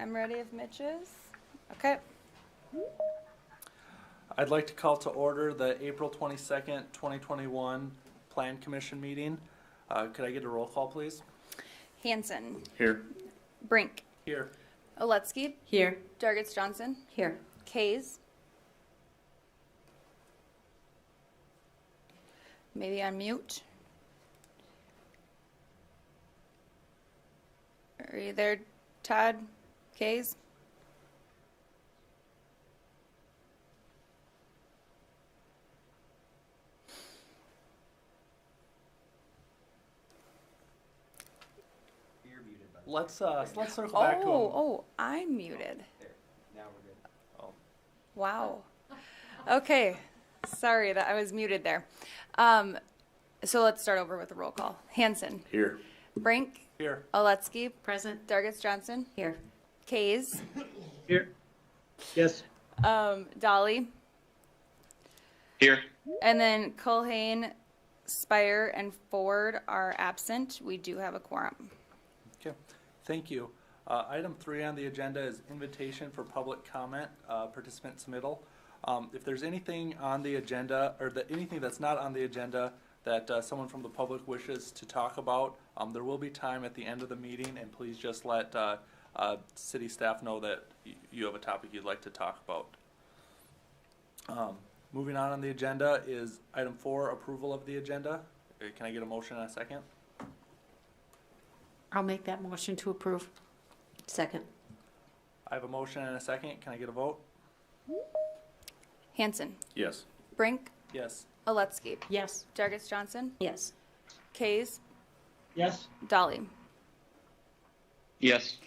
I'm ready if Mitch is. Okay. I'd like to call to order the April 22nd, 2021 Plan Commission meeting. Could I get a roll call, please? Hanson. Here. Brink. Here. Oletsky. Here. Dargits Johnson. Here. Kays. Maybe on mute. Are you there, Todd? Kays? You're muted, buddy. Let's circle back to him. Oh, I'm muted. There. Now we're good. Oh. Wow. Okay. Sorry that I was muted there. So let's start over with the roll call. Hanson. Here. Brink. Here. Oletsky. Present. Dargits Johnson. Here. Kays. Here. Yes. Dolly. Here. And then Culhane, Spire, and Ford are absent. We do have a quorum. Okay. Thank you. Item 3 on the agenda is invitation for public comment, participant submittal. If there's anything on the agenda or anything that's not on the agenda that someone from the public wishes to talk about, there will be time at the end of the meeting, and please just let city staff know that you have a topic you'd like to talk about. Moving on the agenda is item 4, approval of the agenda. Can I get a motion and a second? I'll make that motion to approve. Second. I have a motion and a second. Can I get a vote? Hanson. Yes. Brink. Yes. Oletsky. Yes. Dargits Johnson. Yes. Kays. Yes. Dolly. Yes.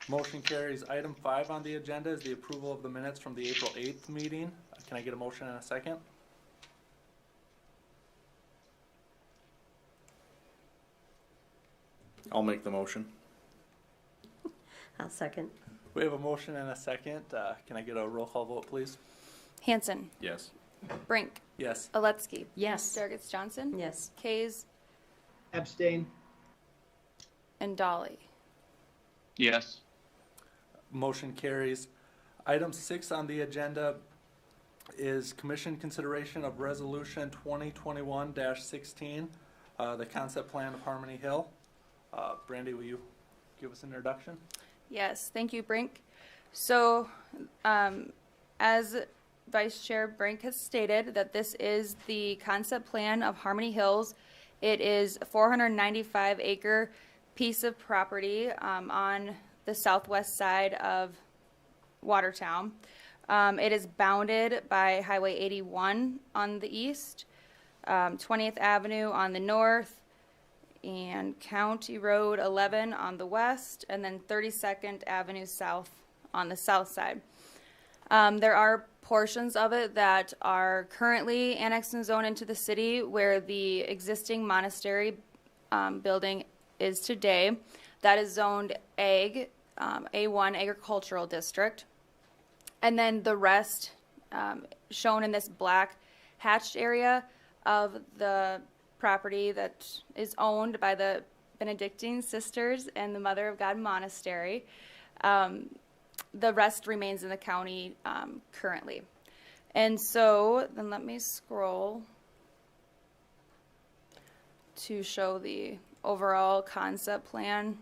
Motion carries. Item 5 on the agenda is the approval of the minutes from the April 8th meeting. Can I get a motion and a second? I'll make the motion. I'll second. We have a motion and a second. Can I get a roll call vote, please? Hanson. Yes. Brink. Yes. Oletsky. Yes. Dargits Johnson. Yes. Kays. Abstain. And Dolly. Yes. Motion carries. Item 6 on the agenda is commission consideration of resolution 2021-16, the concept plan of Harmony Hill. Brandy, will you give us an introduction? Yes, thank you, Brink. So, as Vice Chair Brink has stated, that this is the concept plan of Harmony Hills. It is a 495-acre piece of property on the southwest side of Watertown. It is bounded by Highway 81 on the east, 20th Avenue on the north, and County Road 11 on the west, and then 32nd Avenue South on the south side. There are portions of it that are currently annexed and zoned into the city where the existing monastery building is today. That is zoned Ag, A1 Agricultural District. And then the rest shown in this black hatched area of the property that is owned by the Benedictine Sisters and the Mother of God Monastery. The rest remains in the county currently. And so then let me scroll to show the overall concept plan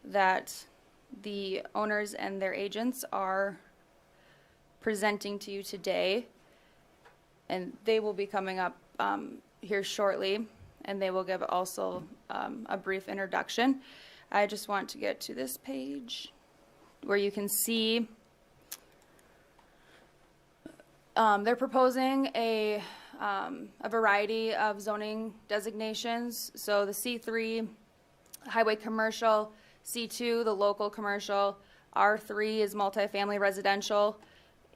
that the owners and their agents are presenting to you today. And they will be coming up here shortly, and they will give also a brief introduction. I just want to get to this page where you can see they're proposing a variety of zoning designations. So the C3, highway commercial, C2, the local commercial, R3 is multifamily residential,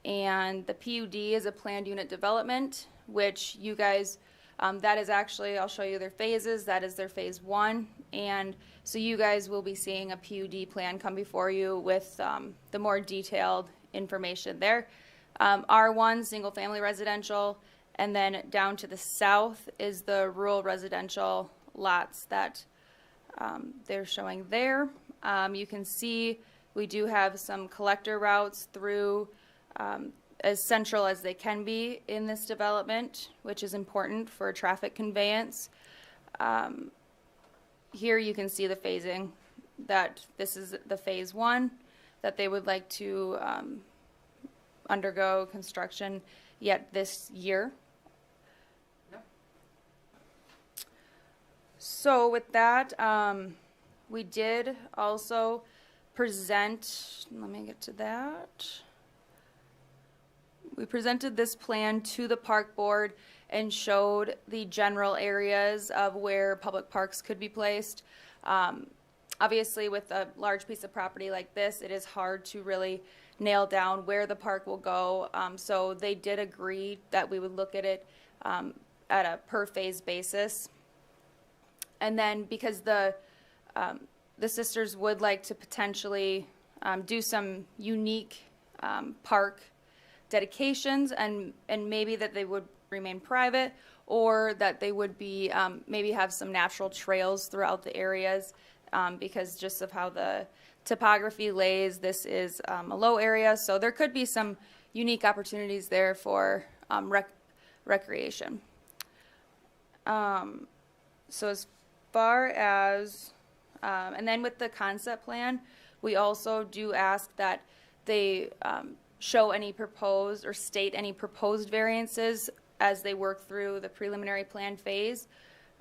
and the PUD is a planned unit development, which you guys, that is actually, I'll show you their phases. That is their phase 1. And so you guys will be seeing a PUD plan come before you with the more detailed information there. R1, single family residential, and then down to the south is the rural residential lots that they're showing there. You can see We do have some collector routes through as central as they can be in this development, which is important for traffic conveyance. Here you can see the phasing, that this is the phase 1, that they would like to undergo construction yet this year. So with that, we did also present, let me get to that. We presented this plan to the park board and showed the general areas of where public parks could be placed. Obviously, with a large piece of property like this, it is hard to really nail down where the park will go. So they did agree that we would look at it at a per phase basis. And then because the sisters would like to potentially do some unique park dedications, and maybe that they would remain private, or that they would be maybe have some natural trails throughout the areas, because just of how the topography lays, this is a low area, so there could be some unique opportunities there for recreation. So as far as and then with the concept plan, we also do ask that they show any proposed or state any proposed variances as they work through the preliminary plan phase.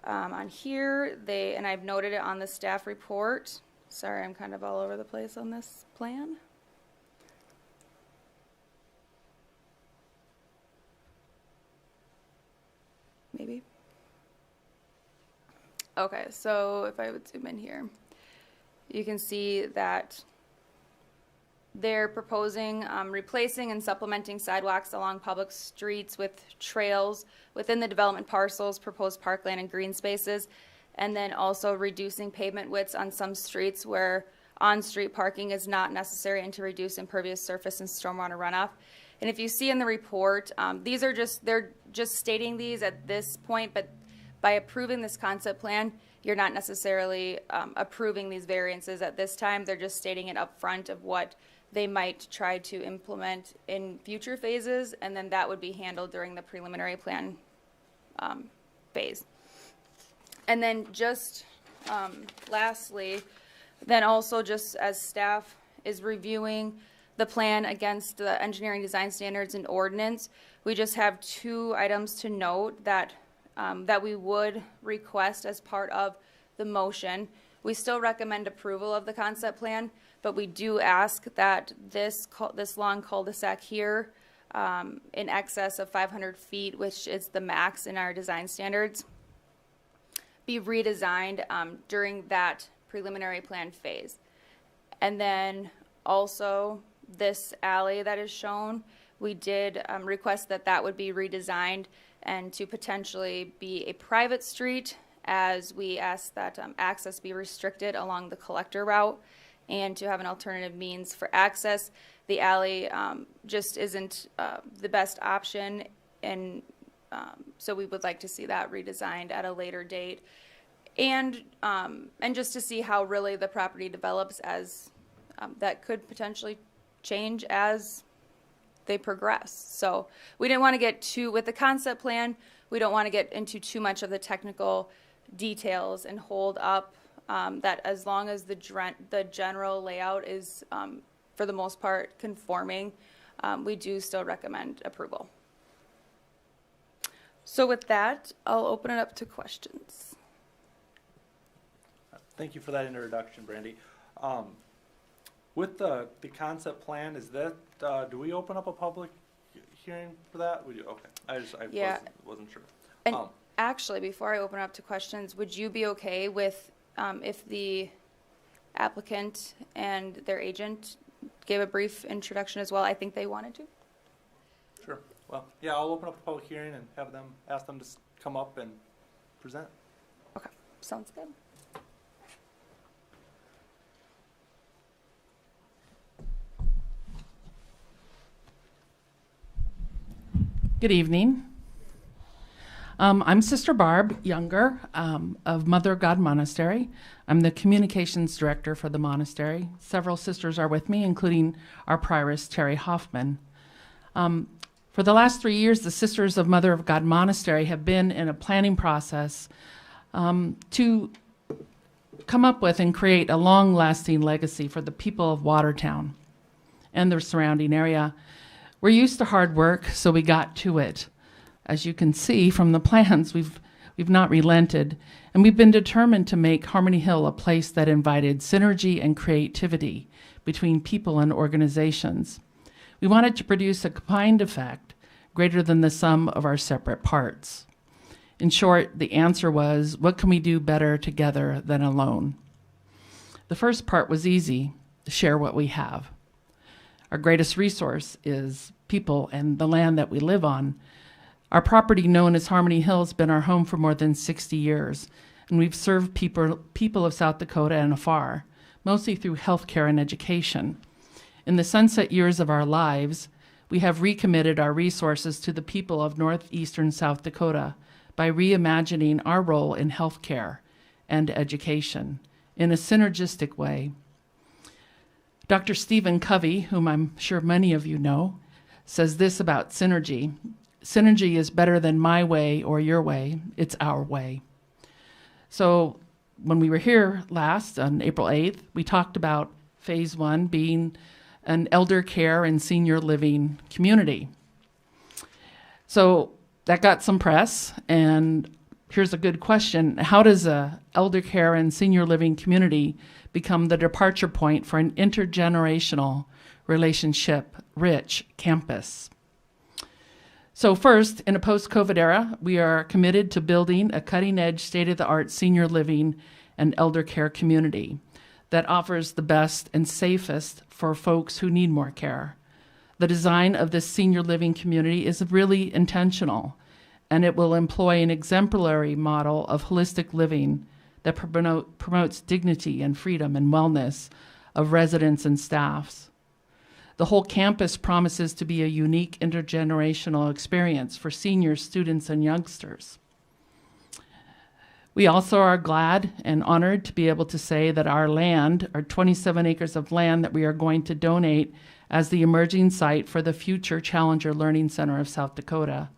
On here, and I've noted it on the staff report. Sorry, I'm kind of all over the place on this plan. Maybe. Okay, so if I would zoom in here, you can see that they're proposing replacing and supplementing sidewalks along public streets with trails within the development parcels, proposed parkland and green spaces, and then also reducing pavement widths on some streets where on-street parking is not necessary, and to reduce impervious surface and stormwater runoff. And if you see in the report, they're just stating these at this point, but by approving this concept plan, you're not necessarily approving these variances at this time. They're just stating it up front of what they might try to implement in future phases, and then that would be handled during the preliminary plan phase. And then just lastly, then also just as staff is reviewing the plan against the engineering design standards and ordinance, we just have 2 items to note that that we would request as part of the motion. We still recommend approval of the concept plan, but we do ask that this long cul-de-sac here, in excess of 500 feet, which is the max in our design standards, be redesigned during that preliminary plan phase. And then also this alley that is shown, we did request that that would be redesigned and to potentially be a private street, as we ask that access be restricted along the collector route, and to have an alternative means for access. The alley just isn't the best option, and so we would like to see that redesigned at a later date, and just to see how really the property develops, as that could potentially change as they progress. So we didn't want to get with the concept plan, we don't want to get into too much of the technical details and hold up that as long as the general layout is for the most part conforming, we do still recommend approval. So with that, I'll open it up to questions. Thank you for that introduction, Brandy. With the concept plan, is that, do we open up a public hearing for that? We do, okay. I Yeah. wasn't sure. And actually, before I open up to questions, would you be okay with if the applicant and their agent gave a brief introduction as well? I think they wanted to. Sure. Well, yeah, I'll open up a public hearing and ask them to come up and present. Okay, sounds good. Good evening. I'm Sister Barb Younger of Mother of God Monastery. I'm the communications director for the monastery. Several sisters are with me, including our prioress, Terry Hoffman. For the last 3 years, the Sisters of Mother of God Monastery have been in a planning process to come up with and create a long-lasting legacy for the people of Watertown and the surrounding area. We're used to hard work, so we got to it. As you can see from the plans, we've not relented, and we've been determined to make Harmony Hill a place that invited synergy and creativity between people and organizations. We wanted to produce a combined effect greater than the sum of our separate parts. In short, the answer was, what can we do better together than alone? The first part was easy, to share what we have. Our greatest resource is people and the land that we live on. Our property, known as Harmony Hill, has been our home for more than 60 years, and we've served people of South Dakota and afar, mostly through healthcare and education. In the sunset years of our lives, we have recommitted our resources to the people of northeastern South Dakota by reimagining our role in healthcare and education in a synergistic way. Dr. Stephen Covey, whom I'm sure many of you know, says this about synergy. Synergy is better than my way or your way, it's our way. So when we were here last on April 8th, we talked about phase 1 being an elder care and senior living community. So that got some press, and here's a good question. How does a elder care and senior living community become the departure point for an intergenerational relationship-rich campus? So first, in a post-COVID era, we are committed to building a cutting-edge, state-of-the-art senior living and elder care community that offers the best and safest for folks who need more care. The design of this senior living community is really intentional, and it will employ an exemplary model of holistic living that promotes dignity and freedom and wellness of residents and staffs. The whole campus promises to be a unique intergenerational experience for seniors, students, and youngsters. We also are glad and honored to be able to say that our land, our 27 acres of land that we are going to donate as the emerging site for the future Challenger Learning Center of South Dakota.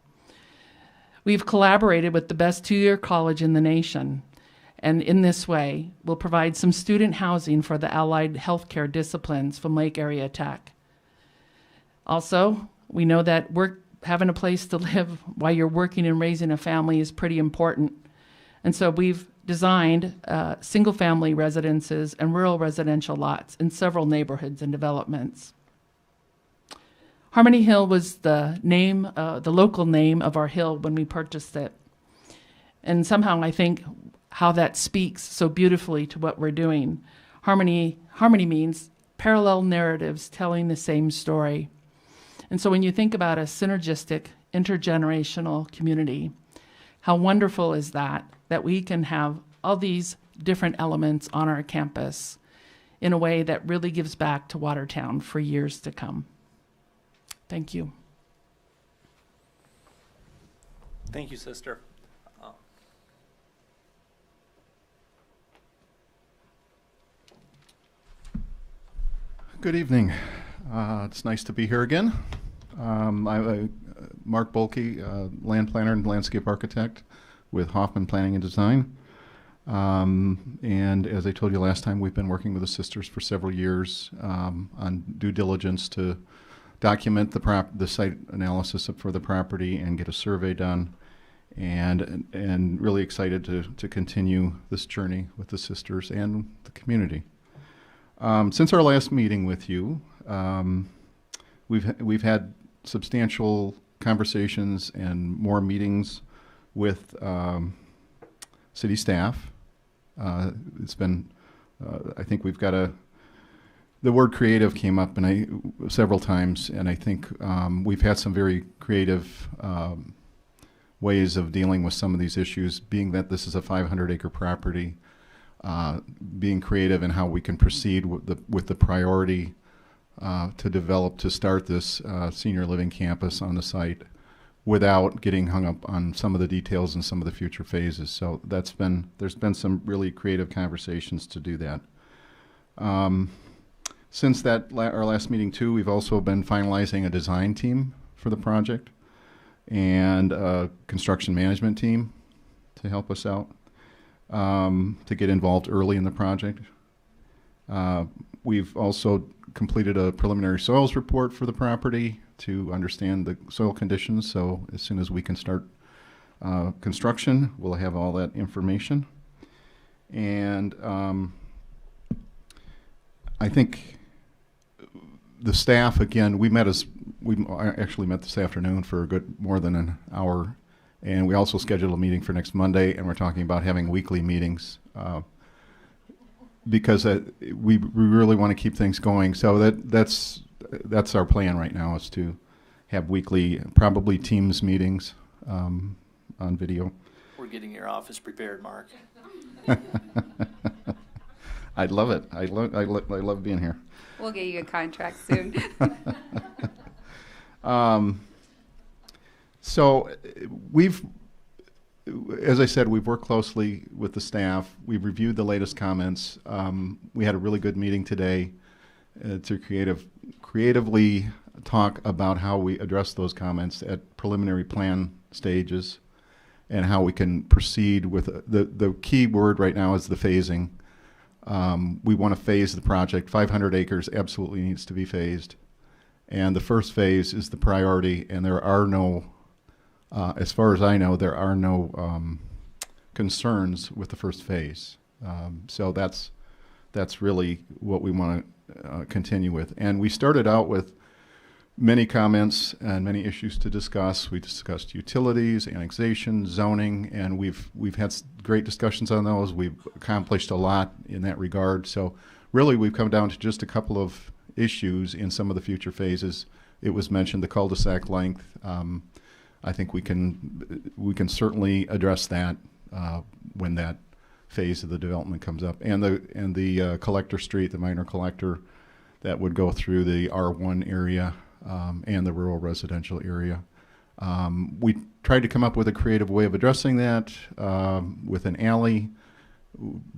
We've collaborated with the best two-year college in the nation, and in this way, we'll provide some student housing for the allied healthcare disciplines from Lake Area Tech. Also, we know that having a place to live while you're working and raising a family is pretty important. And so we've designed single-family residences and rural residential lots in several neighborhoods and developments. Harmony Hill was the local name of our hill when we purchased it. And somehow I think how that speaks so beautifully to what we're doing. Harmony means parallel narratives telling the same story. And so when you think about a synergistic, intergenerational community, how wonderful is that we can have all these different elements on our campus in a way that really gives back to Watertown for years to come. Thank you. Thank you, Sister. Good evening. It's nice to be here again. I'm Mark Bolke, land planner and landscape architect with Hoffman Planning and Design. And as I told you last time, we've been working with the sisters for several years on due diligence to document the site analysis for the property and get a survey done, and really excited to continue this journey with the sisters and the community. Since our last meeting with you, we've had substantial conversations and more meetings with city staff. It's been, I think we've got the word creative came up several times, and I think we've had some very creative ways of dealing with some of these issues, being that this is a 500-acre property, being creative in how we can proceed with the priority to start this senior living campus on the site without getting hung up on some of the details and some of the future phases. So there's been some really creative conversations to do that. Since our last meeting too, we've also been finalizing a design team for the project and a construction management team to help us out, to get involved early in the project. We've also completed a preliminary soils report for the property to understand the soil conditions. So as soon as we can start construction, we'll have all that information. And I think the staff, again, we actually met this afternoon for a good more than an hour, and we also scheduled a meeting for next Monday, and we're talking about having weekly meetings because we really want to keep things going. So that's our plan right now, is to have weekly, probably Teams meetings on video. We're getting your office prepared, Mark. I'd love it. I love being here. We'll get you a contract soon. So as I said, we've worked closely with the staff. We've reviewed the latest comments. We had a really good meeting today to creatively talk about how we address those comments at preliminary plan stages and how we can proceed with the key word right now is the phasing. We want to phase the project. 500 acres absolutely needs to be phased. And the first phase is the priority, and there are no, as far as I know, there are no concerns with the first phase. So that's really what we want to continue with. And we started out with many comments and many issues to discuss. We discussed utilities, annexation, zoning, and we've had great discussions on those. We've accomplished a lot in that regard. So really we've come down to just a couple of issues in some of the future phases. It was mentioned the cul-de-sac length. I think we can certainly address that when that phase of the development comes up. And the collector street, the minor collector that would go through the R1 area and the rural residential area. We tried to come up with a creative way of addressing that with an alley,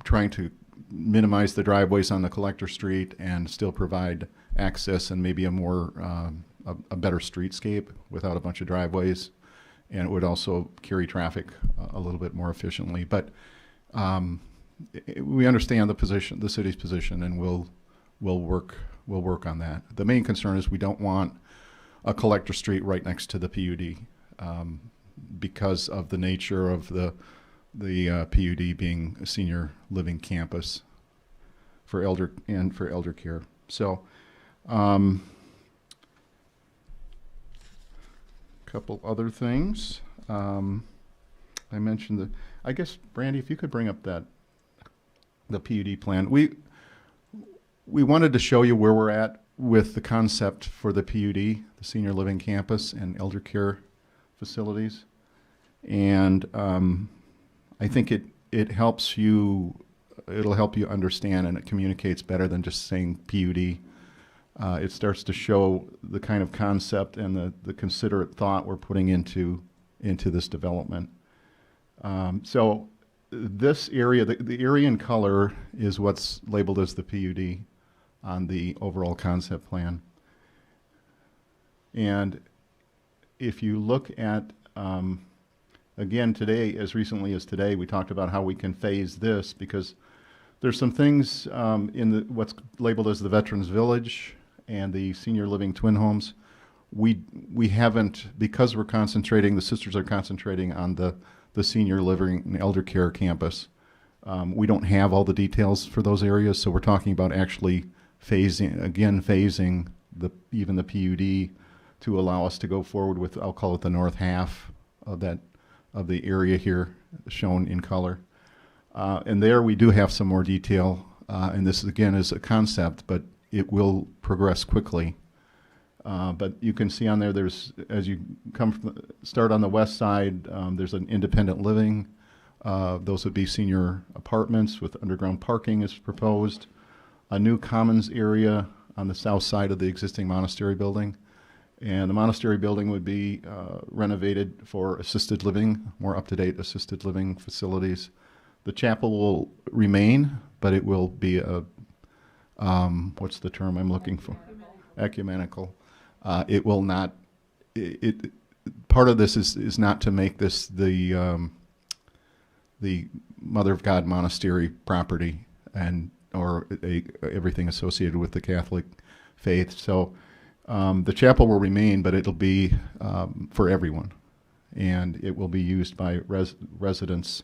trying to minimize the driveways on the collector street and still provide access and maybe a better streetscape without a bunch of driveways. And it would also carry traffic a little bit more efficiently. But we understand the city's position, and we'll work on that. The main concern is we don't want a collector street right next to the PUD because of the nature of the PUD being a senior living campus for elder care. So, couple other things. I mentioned I guess Brandy, if you could bring up the PUD plan. We wanted to show you where we're at with the concept for the PUD, the senior living campus and elder care facilities. And I think it'll help you understand, and it communicates better than just saying PUD. It starts to show the kind of concept and the considerate thought we're putting into this development. So this area, the area in color is what's labeled as the PUD on the overall concept plan. And if you look at, again today, as recently as today, we talked about how we can phase this because there's some things in what's labeled as the Veterans Village and the senior living twin homes. We haven't, because the sisters are concentrating on the senior living and elder care campus. We don't have all the details for those areas, so we're talking about actually phasing even the PUD to allow us to go forward with, I'll call it the north half of the area here shown in color. And there we do have some more detail, and this again is a concept, but it will progress quickly. But you can see on there, as you start on the west side, there's an independent living. Those would be senior apartments with underground parking is proposed. A new commons area on the south side of the existing monastery building. And the monastery building would be renovated for assisted living, more up-to-date assisted living facilities. The chapel will remain, but it will be a, what's the term I'm looking for? Ecumenical. It will not, part of this is not to make this the Mother of God monastery property or everything associated with the Catholic faith. So the chapel will remain, but it'll be for everyone, and it will be used by residents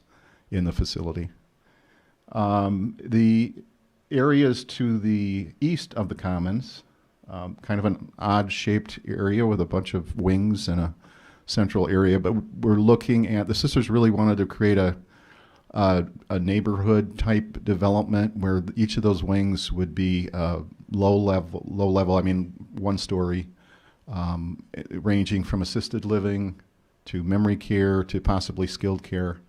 in the facility. The areas to the east of the Commons, kind of an odd-shaped area with a bunch of wings and a central area, but we're looking at, the sisters really wanted to create a neighborhood-type development where each of those wings would be low level, I mean, one story, ranging from assisted living to memory care to possibly skilled care.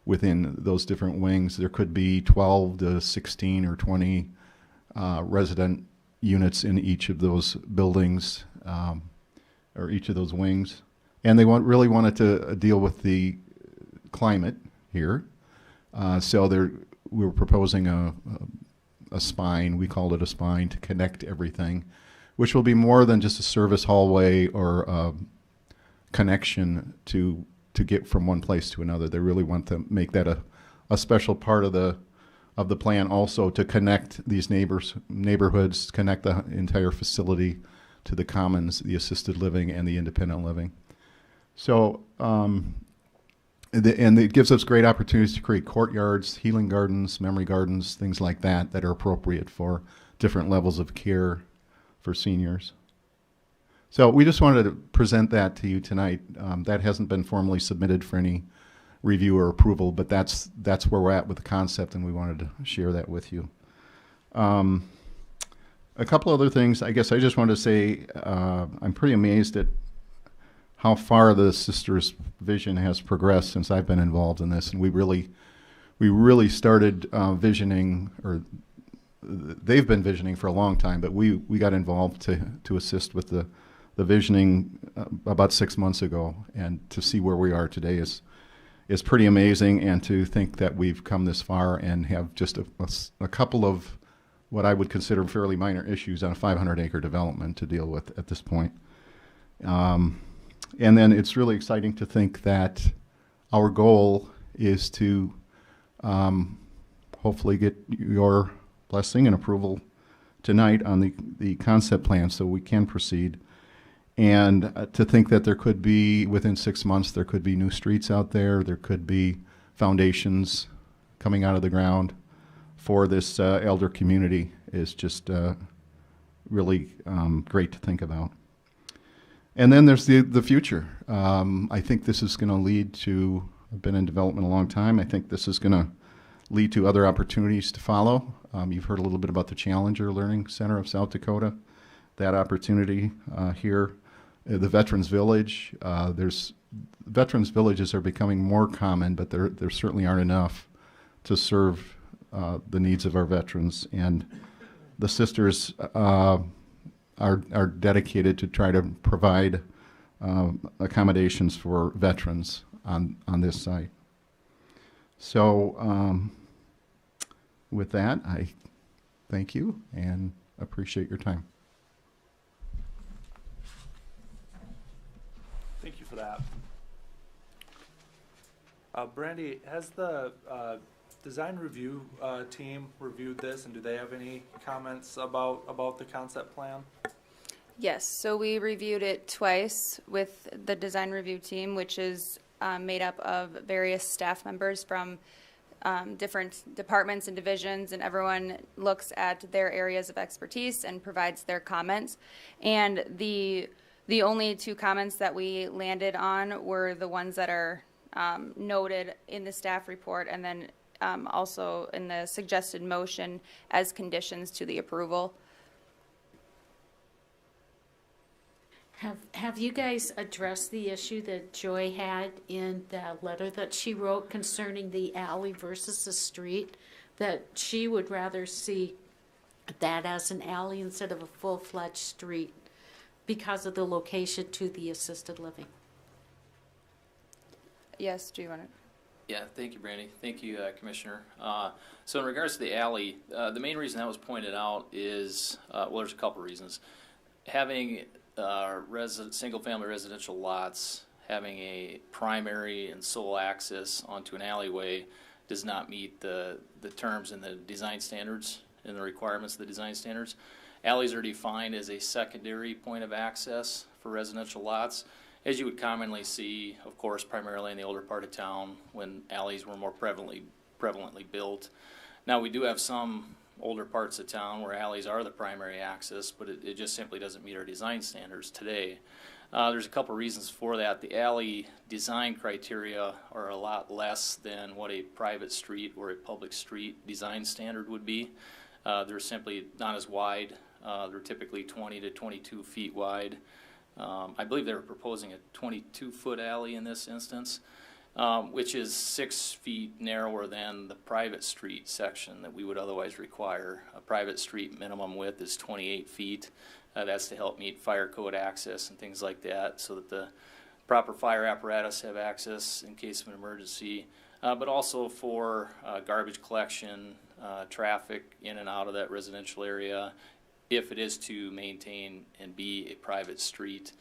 Within those different wings, there could be 12 to 16 or 20 resident units in each of those buildings, or each of those wings. And they really wanted to deal with the climate here. So we were proposing a spine, we called it a spine, to connect everything, which will be more than just a service hallway or a connection to get from one place to another. They really want to make that a special part of the plan, also to connect these neighborhoods, connect the entire facility to the commons, the assisted living and the independent living. So, and it gives us great opportunities to create courtyards, healing gardens, memory gardens, things like that are appropriate for different levels of care for seniors. So we just wanted to present that to you tonight. That hasn't been formally submitted for any review or approval, but that's where we're at with the concept, and we wanted to share that with you. A couple other things. I guess I just wanted to say I'm pretty amazed at how far the sisters' vision has progressed since I've been involved in this, and we really started visioning, or they've been visioning for a long time, but we got involved to assist with the visioning about 6 months ago, and to see where we are today is pretty amazing, and to think that we've come this far and have just a couple of what I would consider fairly minor issues on a 500-acre development to deal with at this point. And then it's really exciting to think that our goal is to hopefully get your blessing and approval tonight on the concept plan so we can proceed. And to think that there could be, within 6 months, there could be new streets out there, there could be foundations coming out of the ground for this elder community is just really great to think about. And then there's the future. I think this is going to lead to, I've been in development a long time, I think this is going to lead to other opportunities to follow. You've heard a little bit about the Challenger Learning Center of South Dakota, that opportunity here. The Veterans Village, Veterans Villages are becoming more common, but there certainly aren't enough to serve the needs of our veterans. And the sisters are dedicated to try to provide accommodations for veterans on this site. So with that, I thank you and appreciate your time. Thank you for that. Brandy, has the design review team reviewed this, and do they have any comments about the concept plan? Yes, so we reviewed it twice with the design review team, which is made up of various staff members from different departments and divisions, and everyone looks at their areas of expertise and provides their comments. And the only two comments that we landed on were the ones that are noted in the staff report, and then also in the suggested motion as conditions to the approval. Have you guys addressed the issue that Joy had in the letter that she wrote concerning the alley versus the street? That she would rather see that as an alley instead of a full-fledged street. because of the location to the assisted living. Yes, do you want to? Yeah, thank you, Brandy. Thank you, Commissioner. So in regards to the alley, the main reason that was pointed out is, well, there's a couple reasons. Having single-family residential lots, having a primary and sole access onto an alleyway does not meet the terms in the design standards and the requirements of the design standards. Alleys are defined as a secondary point of access for residential lots, as you would commonly see, of course, primarily in the older part of town when alleys were more prevalently built. Now, we do have some older parts of town where alleys are the primary access, but it just simply doesn't meet our design standards today. There's a couple reasons for that. The alley design criteria are a lot less than what a private street or a public street design standard would be. They're simply not as wide. They're typically 20 to 22 feet wide. I believe they were proposing a 22-foot alley in this instance, which is 6 feet narrower than the private street section that we would otherwise require. A private street minimum width is 28 feet. That's to help meet fire code access and things like that, so that the proper fire apparatus have access in case of an emergency, but also for garbage collection, traffic in and out of that residential area. If it is to maintain and be a private street,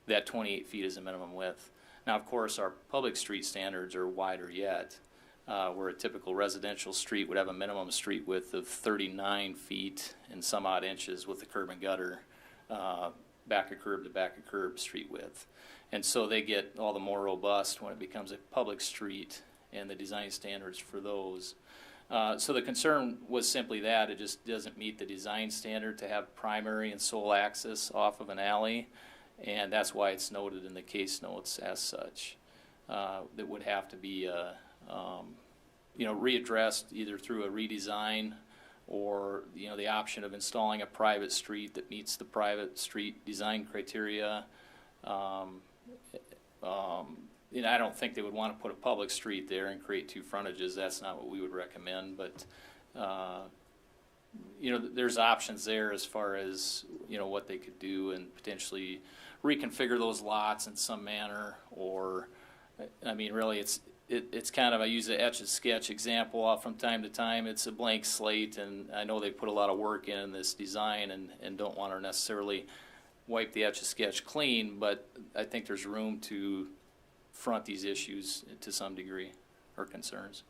that 28 feet is a minimum width. Now, of course, our public street standards are wider yet, where a typical residential street would have a minimum street width of 39 feet and some odd inches with the curb and gutter, back of curb to back of curb street width. And so they get all the more robust when it becomes a public street and the design standards for those. So the concern was simply that it just doesn't meet the design standard to have primary and sole access off of an alley, and that's why it's noted in the case notes as such. That would have to be readdressed either through a redesign or the option of installing a private street that meets the private street design criteria. I don't think they would want to put a public street there and create two frontages. That's not what we would recommend, but there's options there as far as what they could do and potentially reconfigure those lots in some manner. Or really it's kind of, I use the etch and sketch example from time to time. It's a blank slate, and I know they put a lot of work in this design and don't want to necessarily wipe the etch and sketch clean, but I think there's room to front these issues to some degree or concerns.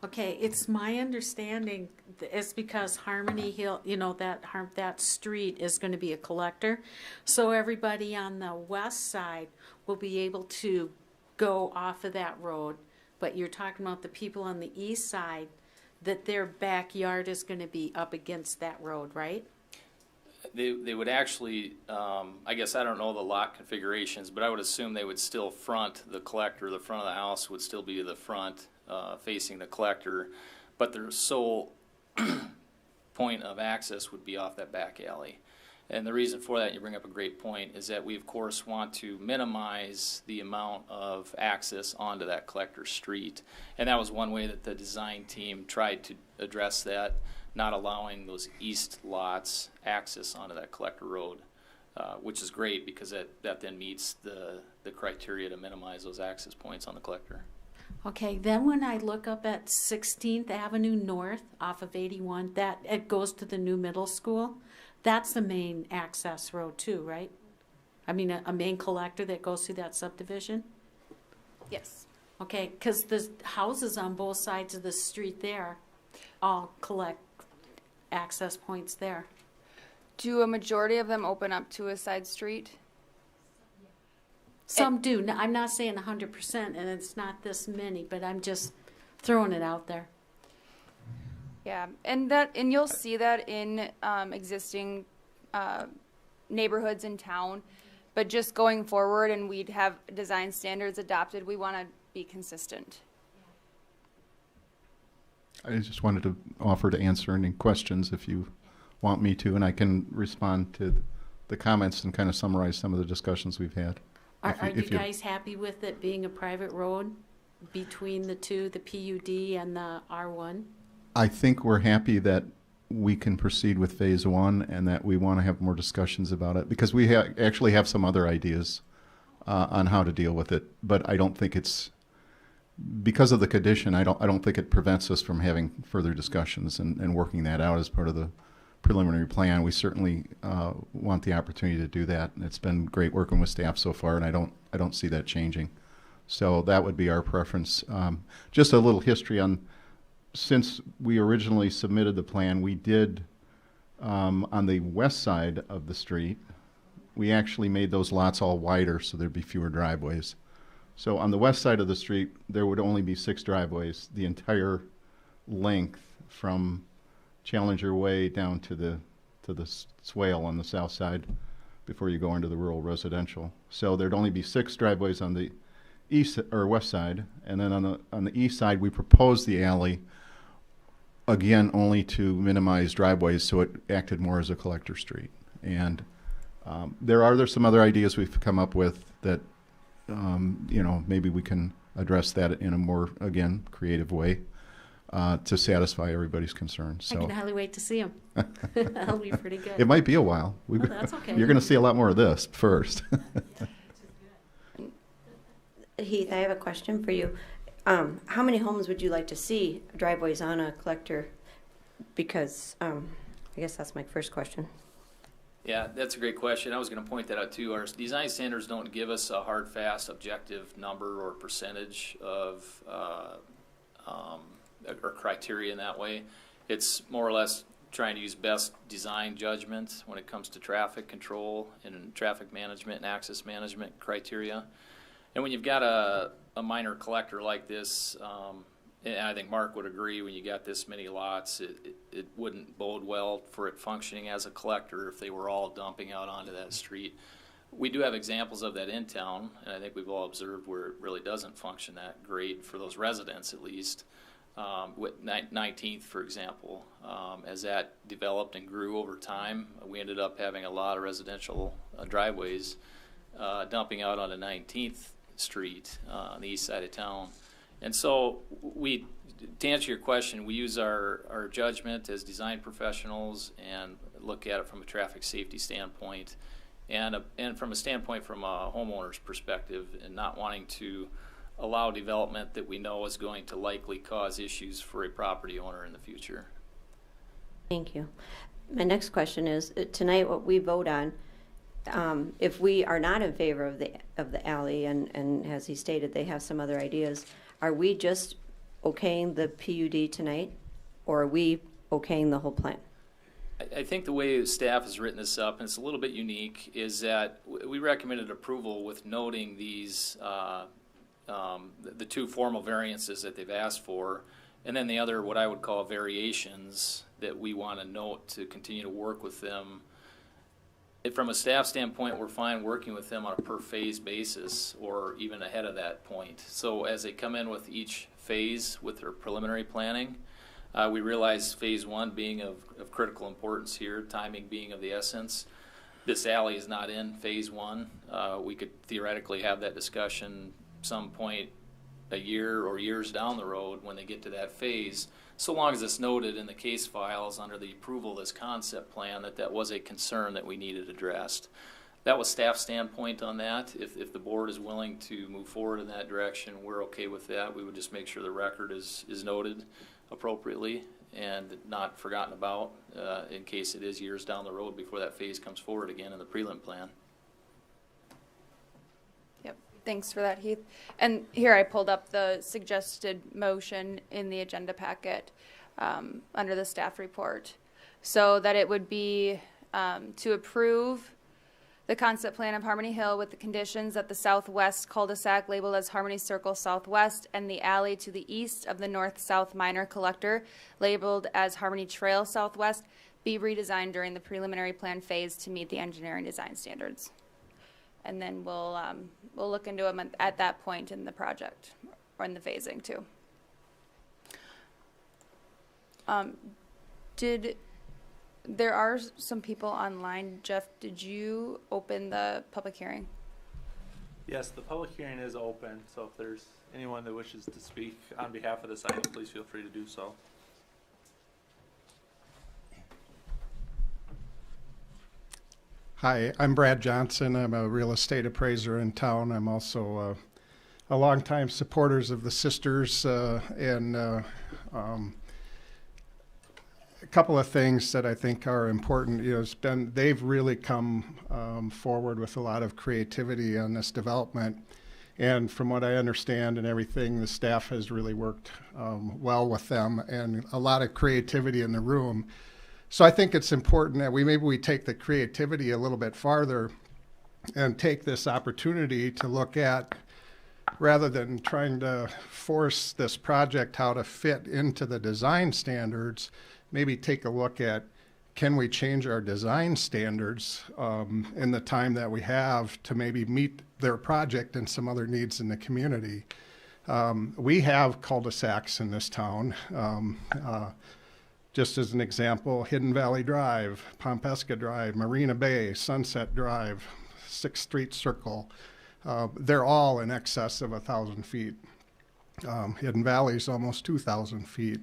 Okay, it's my understanding it's because Harmony Hill, that street is going to be a collector, so everybody on the west side will be able to go off of that road. But you're talking about the people on the east side, that their backyard is going to be up against that road, right? They would actually, I guess I don't know the lot configurations, but I would assume they would still front the collector. The front of the house would still be the front facing the collector, but their sole point of access would be off that back alley. And the reason for that, you bring up a great point, is that we of course want to minimize the amount of access onto that collector street. And that was one way that the design team tried to address that, not allowing those east lots access onto that collector road, which is great because that then meets the criteria to minimize those access points on the collector. Okay, then when I look up at 16th Avenue North off of 81, it goes to the new middle school. That's the main access road too, right? I mean, a main collector that goes through that subdivision? Yes. Okay, because the houses on both sides of the street there all collect access points there. Do a majority of them open up to a side street? Some do. No, I'm not saying 100%, and it's not this many, but I'm just throwing it out there. Yeah, and you'll see that in existing neighborhoods in town, but just going forward, and we'd have design standards adopted. We want to be consistent. I just wanted to offer to answer any questions if you want me to, and I can respond to the comments and kind of summarize some of the discussions we've had. Are you guys happy with it being a private road between the two, the PUD and the R1? I think we're happy that we can proceed with phase one and that we want to have more discussions about it because we actually have some other ideas on how to deal with it. But I don't think it's, because of the condition, I don't think it prevents us from having further discussions and working that out as part of the preliminary plan. We certainly want the opportunity to do that. And it's been great working with staff so far, and I don't see that changing. So that would be our preference. Just a little history on, since we originally submitted the plan, we did, on the west side of the street, we actually made those lots all wider so there'd be fewer driveways. So on the west side of the street, there would only be 6 driveways, the entire length from Challenger Way down to the swale on the south side before you go into the rural residential. So there'd only be 6 driveways on the east or west side, and then on the east side we proposed the alley again only to minimize driveways, so it acted more as a collector street. And there's some other ideas we've come up with that maybe we can address that in a more, again, creative way to satisfy everybody's concerns. I So can hardly wait to see them. That'll be pretty good. it might be a while. Oh, that's okay. You're going to see a lot more of this first. Heath, I have a question for you. How many homes would you like to see driveways on a collector? Because I guess that's my first question. Yeah, that's a great question. I was going to point that out too. Our design standards don't give us a hard, fast, objective number or percentage of or criteria in that way. It's more or less trying to use best design judgment when it comes to traffic control and traffic management and access management criteria. And when you've got a minor collector like this, and I think Mark would agree, when you got this many lots, it wouldn't bode well for it functioning as a collector if they were all dumping out onto that street. We do have examples of that in town, and I think we've all observed where it really doesn't function that great for those residents, at least. With 19th, for example, as that developed and grew over time, we ended up having a lot of residential driveways dumping out onto 19th Street on the east side of town. And so to answer your question, we use our judgment as design professionals and look at it from a traffic safety standpoint and from a standpoint from a homeowner's perspective, and not wanting to allow development that we know is going to likely cause issues for a property owner in the future. Thank you. My next question is, tonight what we vote on, if we are not in favor of the alley, and as he stated, they have some other ideas, are we just okaying the PUD tonight, or are we okaying the whole plan? I think the way staff has written this up, and it's a little bit unique, is that we recommended approval with noting these the 2 formal variances that they've asked for, and then the other, what I would call variations, that we want to note to continue to work with them. From a staff standpoint, we're fine working with them on a per phase basis or even ahead of that point. So as they come in with each phase with their preliminary planning, we realize phase 1 being of critical importance here, timing being of the essence. This alley is not in phase 1. We could theoretically have that discussion some point a year or years down the road when they get to that phase, so long as it's noted in the case files under the approval of this concept plan that was a concern that we needed addressed. That was staff's standpoint on that. If the board is willing to move forward in that direction, we're okay with that. We would just make sure the record is noted appropriately and not forgotten about in case it is years down the road before that phase comes forward again in the prelim plan. Thanks for that, Heath. And here I pulled up the suggested motion in the agenda packet under the staff report. So that it would be to approve the concept plan of Harmony Hill with the conditions that the southwest cul-de-sac labeled as Harmony Circle Southwest and the alley to the east of the north-south minor collector labeled as Harmony Trail Southwest be redesigned during the preliminary plan phase to meet the engineering design standards. And then we'll look into them at that point in the project or in the phasing too. There are some people online. Jeff, did you open the public hearing? Yes, the public hearing is open, so if there's anyone that wishes to speak on behalf of this item, please feel free to do so. Hi, I'm Brad Johnson. I'm a real estate appraiser in town. I'm also a longtime supporters of the sisters and a couple of things that I think are important. You know, they've really come forward with a lot of creativity on this development. And from what I understand and everything, the staff has really worked well with them and a lot of creativity in the room. So I think it's important that maybe we take the creativity a little bit farther and take this opportunity to look at, rather than trying to force this project how to fit into the design standards, maybe take a look at, can we change our design standards in the time that we have to maybe meet their project and some other needs in the community. We have cul-de-sacs in this town. Just as an example, Hidden Valley Drive, Pompesca Drive, Marina Bay, Sunset Drive, 6th Street Circle. They're all in excess of 1,000 feet. Hidden Valley is almost 2,000 feet.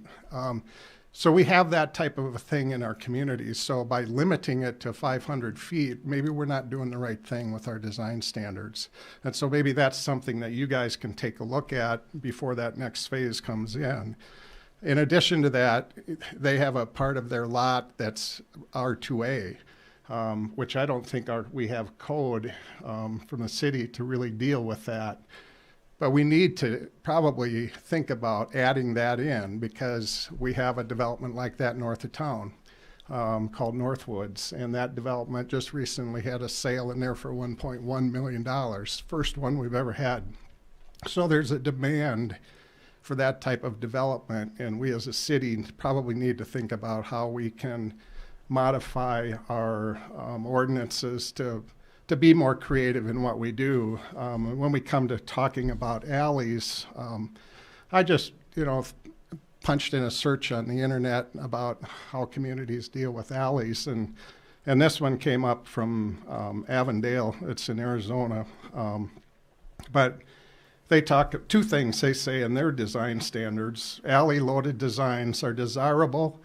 So we have that type of a thing in our communities. So by limiting it to 500 feet, maybe we're not doing the right thing with our design standards. And so maybe that's something that you guys can take a look at before that next phase comes in. In addition to that, they have a part of their lot that's R2A, which I don't think we have code from the city to really deal with that. But we need to probably think about adding that in, because we have a development like that north of town called Northwoods. And that development just recently had a sale in there for $1.1 million. First one we've ever had. So there's a demand for that type of development, and we as a city probably need to think about how we can modify our ordinances to be more creative in what we do. When we come to talking about alleys, I just, punched in a search on the internet about how communities deal with alleys, and this one came up from Avondale. It's in Arizona, but they talk two things they say in their design standards. Alley-loaded designs are desirable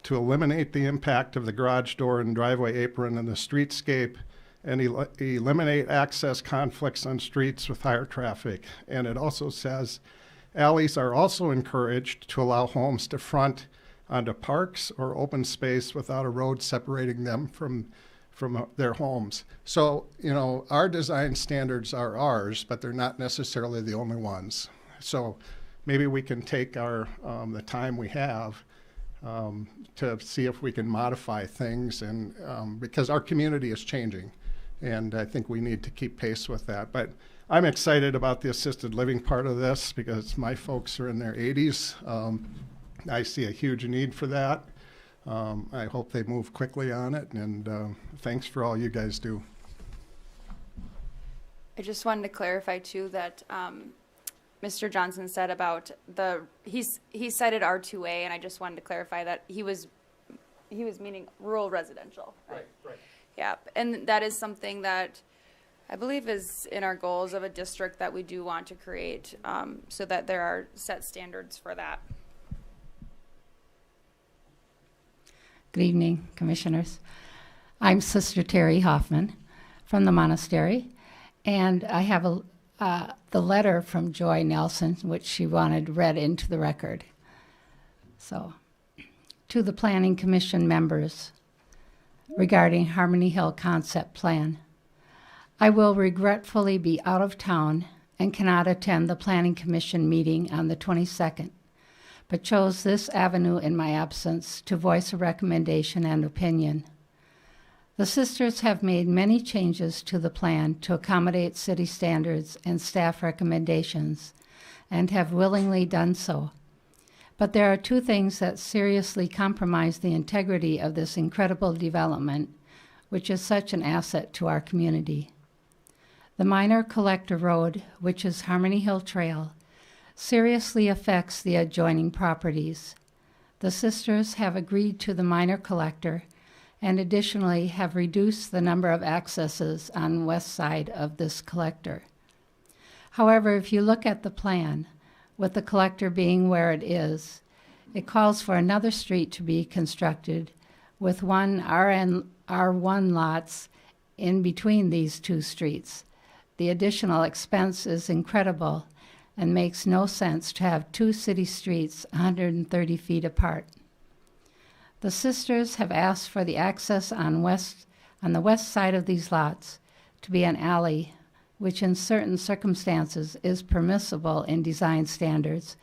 to eliminate the impact of the garage door and driveway apron in the streetscape and eliminate access conflicts on streets with higher traffic. And it also says alleys are also encouraged to allow homes to front onto parks or open space without a road separating them from their homes. So, our design standards are ours, but they're not necessarily the only ones. So maybe we can take the time we have to see if we can modify things, and because our community is changing, and I think we need to keep pace with that. But I'm excited about the assisted living part of this because my folks are in their 80s. I see a huge need for that. I hope they move quickly on it, and thanks for all you guys do. I just wanted to clarify too that Mr. Johnson said about he cited R2A, and I just wanted to clarify that he was meaning rural residential. Right. Yeah, and that is something that I believe is in our goals of a district that we do want to create, so that there are set standards for that. Good evening, Commissioners. I'm Sister Terry Hoffman from the monastery, and I have the letter from Joy Nelson, which she wanted read into the record. So, to the Planning Commission members regarding Harmony Hill Concept Plan, I will regretfully be out of town and cannot attend the Planning Commission meeting on the 22nd. But chose this avenue in my absence to voice a recommendation and opinion. The sisters have made many changes to the plan to accommodate city standards and staff recommendations, and have willingly done so. But there are two things that seriously compromise the integrity of this incredible development, which is such an asset to our community. The minor collector road, which is Harmony Hill Trail, seriously affects the adjoining properties. The sisters have agreed to the minor collector and additionally have reduced the number of accesses on west side of this collector. However, if you look at the plan, with the collector being where it is, it calls for another street to be constructed with one R1 lots in between these two streets. The additional expense is incredible and makes no sense to have two city streets 130 feet apart. The sisters have asked for the access on the west side of these lots to be an alley, which in certain circumstances is permissible in design standards,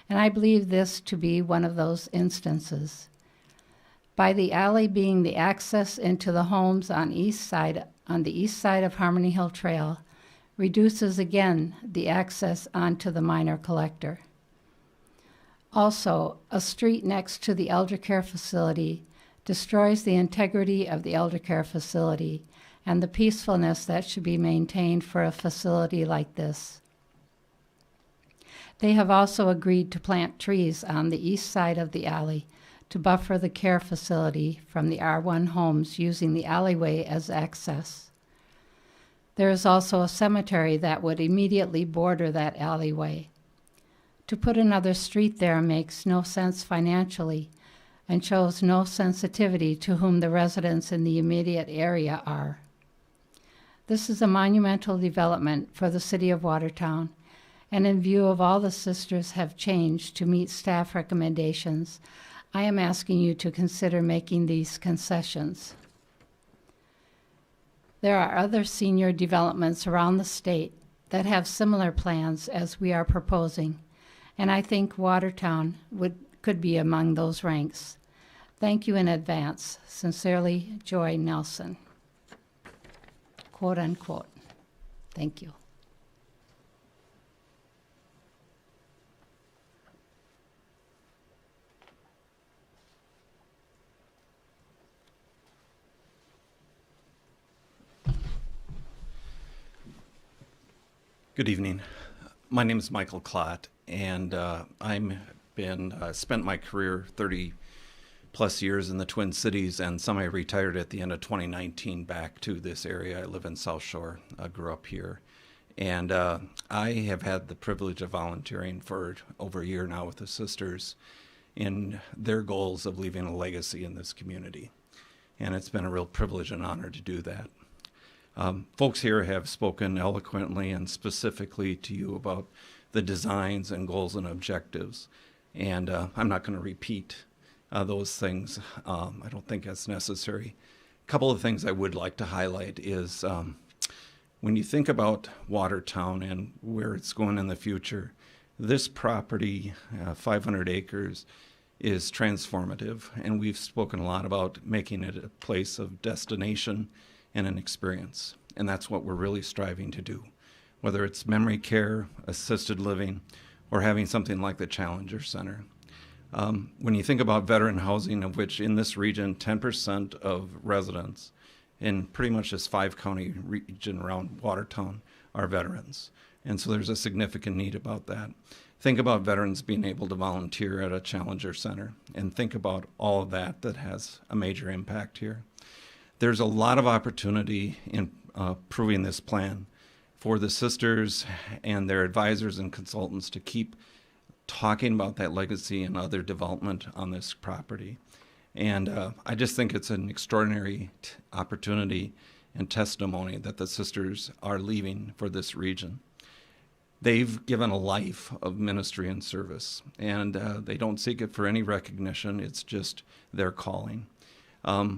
and I believe this to be one of those instances. By the alley being the access into the homes on the east side of Harmony Hill Trail, reduces again the access onto the minor collector. Also, a street next to the elder care facility destroys the integrity of the elder care facility and the peacefulness that should be maintained for a facility like this. They have also agreed to plant trees on the east side of the alley to buffer the care facility from the R1 homes using the alleyway as access. There is also a cemetery that would immediately border that alleyway. To put another street there makes no sense financially and shows no sensitivity to whom the residents in the immediate area are. This is a monumental development for the city of Watertown, and in view of all the sisters have changed to meet staff recommendations, I am asking you to consider making these concessions. There are other senior developments around the state that have similar plans as we are proposing, and I think Watertown could be among those ranks. Thank you in advance. Sincerely, Joy Nelson. Quote unquote. Thank you. Good evening. My name is Michael Klott, and I'm spent my career 30 plus years in the Twin Cities, and semi-retired at the end of 2019 back to this area. I live in South Shore. I grew up here, and I have had the privilege of volunteering for over a year now with the sisters in their goals of leaving a legacy in this community, and it's been a real privilege and honor to do that. Folks here have spoken eloquently and specifically to you about the designs and goals and objectives, and I'm not going to repeat those things. I don't think that's necessary. A couple of things I would like to highlight is when you think about Watertown and where it's going in the future, this property, 500 acres, is transformative, and we've spoken a lot about making it a place of destination and an experience. And that's what we're really striving to do, whether it's memory care, assisted living, or having something like the Challenger Center. When you think about veteran housing, of which in this region, 10% of residents in pretty much this 5-county region around Watertown are veterans. And so there's a significant need about that. Think about veterans being able to volunteer at a Challenger Center, and think about all of that has a major impact here. There's a lot of opportunity in proving this plan for the sisters and their advisors and consultants to keep talking about that legacy and other development on this property. And I just think it's an extraordinary opportunity and testimony that the sisters are leaving for this region. They've given a life of ministry and service, and they don't seek it for any recognition. It's just their calling.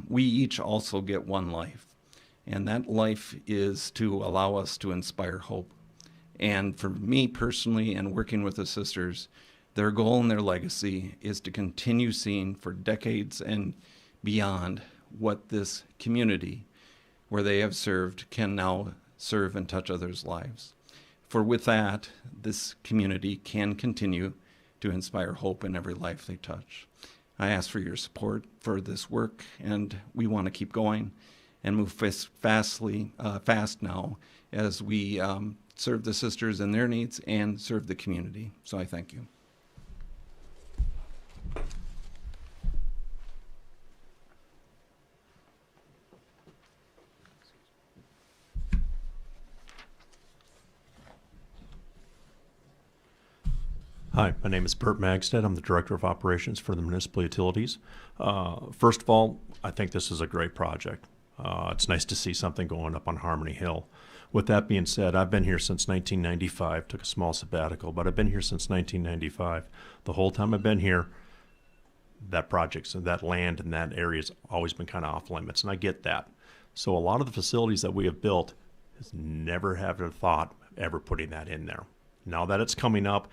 We each also get one life, and that life is to allow us to inspire hope. And for me personally, and working with the sisters, their goal and their legacy is to continue seeing for decades and beyond what this community where they have served can now serve and touch others' lives. For with that, this community can continue to inspire hope in every life they touch. I ask for your support for this work, and we want to keep going and move fast now as we serve the sisters and their needs and serve the community. So I thank you. Hi, my name is Bert Magstead. I'm the Director of Operations for the Municipal Utilities. First of all, I think this is a great project. It's nice to see something going up on Harmony Hill. With that being said, I've been here since 1995, took a small sabbatical, but I've been here since 1995. The whole time I've been here, that project, that land in that area has always been kind of off limits, and I get that. So a lot of the facilities that we have built has never have a thought ever putting that in there. Now that it's coming up,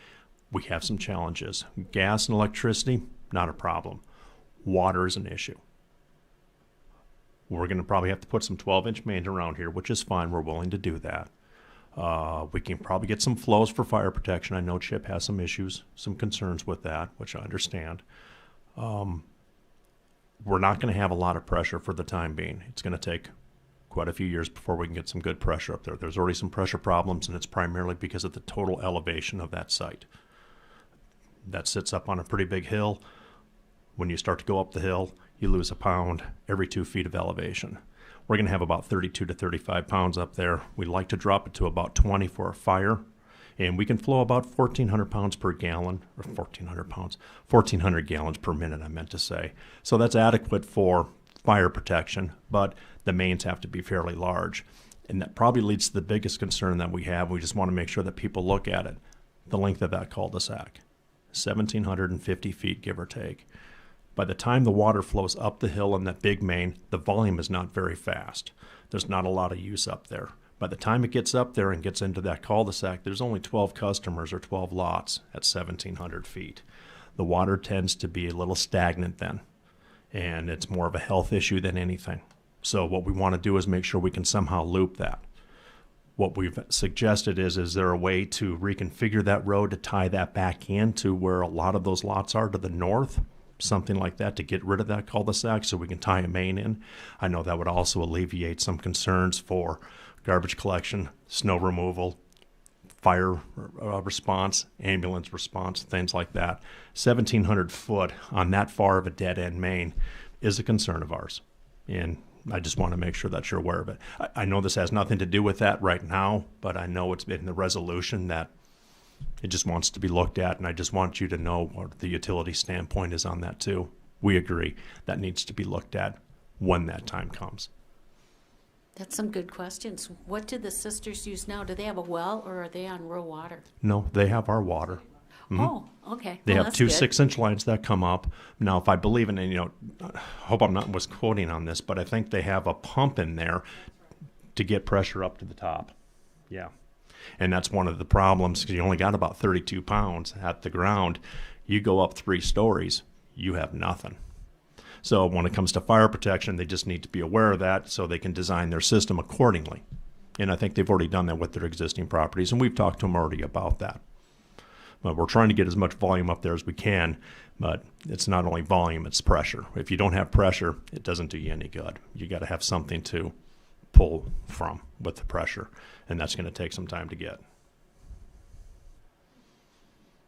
we have some challenges. Gas and electricity, not a problem. Water is an issue. We're going to probably have to put some 12-inch mains around here, which is fine. We're willing to do that. We can probably get some flows for fire protection. I know Chip has some issues, some concerns with that, which I understand. We're not going to have a lot of pressure for the time being. It's going to take quite a few years before we can get some good pressure up there. There's already some pressure problems, and it's primarily because of the total elevation of that site. That sits up on a pretty big hill. When you start to go up the hill, you lose a pound every 2 feet of elevation. We're going to have about 32 to 35 pounds up there. We like to drop it to about 20 for a fire, and we can flow about 1,400 pounds per gallon, or 1,400 gallons per minute, I meant to say. So that's adequate for fire protection, but the mains have to be fairly large. And that probably leads to the biggest concern that we have. We just want to make sure that people look at it. The length of that cul-de-sac, 1,750 feet, give or take. By the time the water flows up the hill in that big main, the volume is not very fast. There's not a lot of use up there. By the time it gets up there and gets into that cul-de-sac, there's only 12 customers or 12 lots at 1,700 feet. The water tends to be a little stagnant then, and it's more of a health issue than anything. So what we want to do is make sure we can somehow loop that. What we've suggested is there a way to reconfigure that road to tie that back into where a lot of those lots are to the north? Something like that to get rid of that cul-de-sac so we can tie a main in. I know that would also alleviate some concerns for garbage collection, snow removal, fire response, ambulance response, things like that. 1,700 foot on that far of a dead-end main is a concern of ours, and I just want to make sure that you're aware of it. I know this has nothing to do with that right now, but I know it's been the resolution that it just wants to be looked at, and I just want you to know what the utility standpoint is on that too. We agree that needs to be looked at when that time comes. That's some good questions. What do the sisters use now? Do they have a well, or are they on rural water? No, they have our water. Mm-hmm. Oh, okay. They Well, have that's two good. 6-inch lines that come up. Now, if I believe in, and I hope I'm not misquoting on this, but I think they have a pump in there to get pressure up to the top. Yeah. And that's one of the problems, because you only got about 32 pounds at the ground. You go up 3 stories, you have nothing. So when it comes to fire protection, they just need to be aware of that so they can design their system accordingly. And I think they've already done that with their existing properties, and we've talked to them already about that. But we're trying to get as much volume up there as we can, but it's not only volume, it's pressure. If you don't have pressure, it doesn't do you any good. You got to have something to pull from with the pressure, and that's going to take some time to get.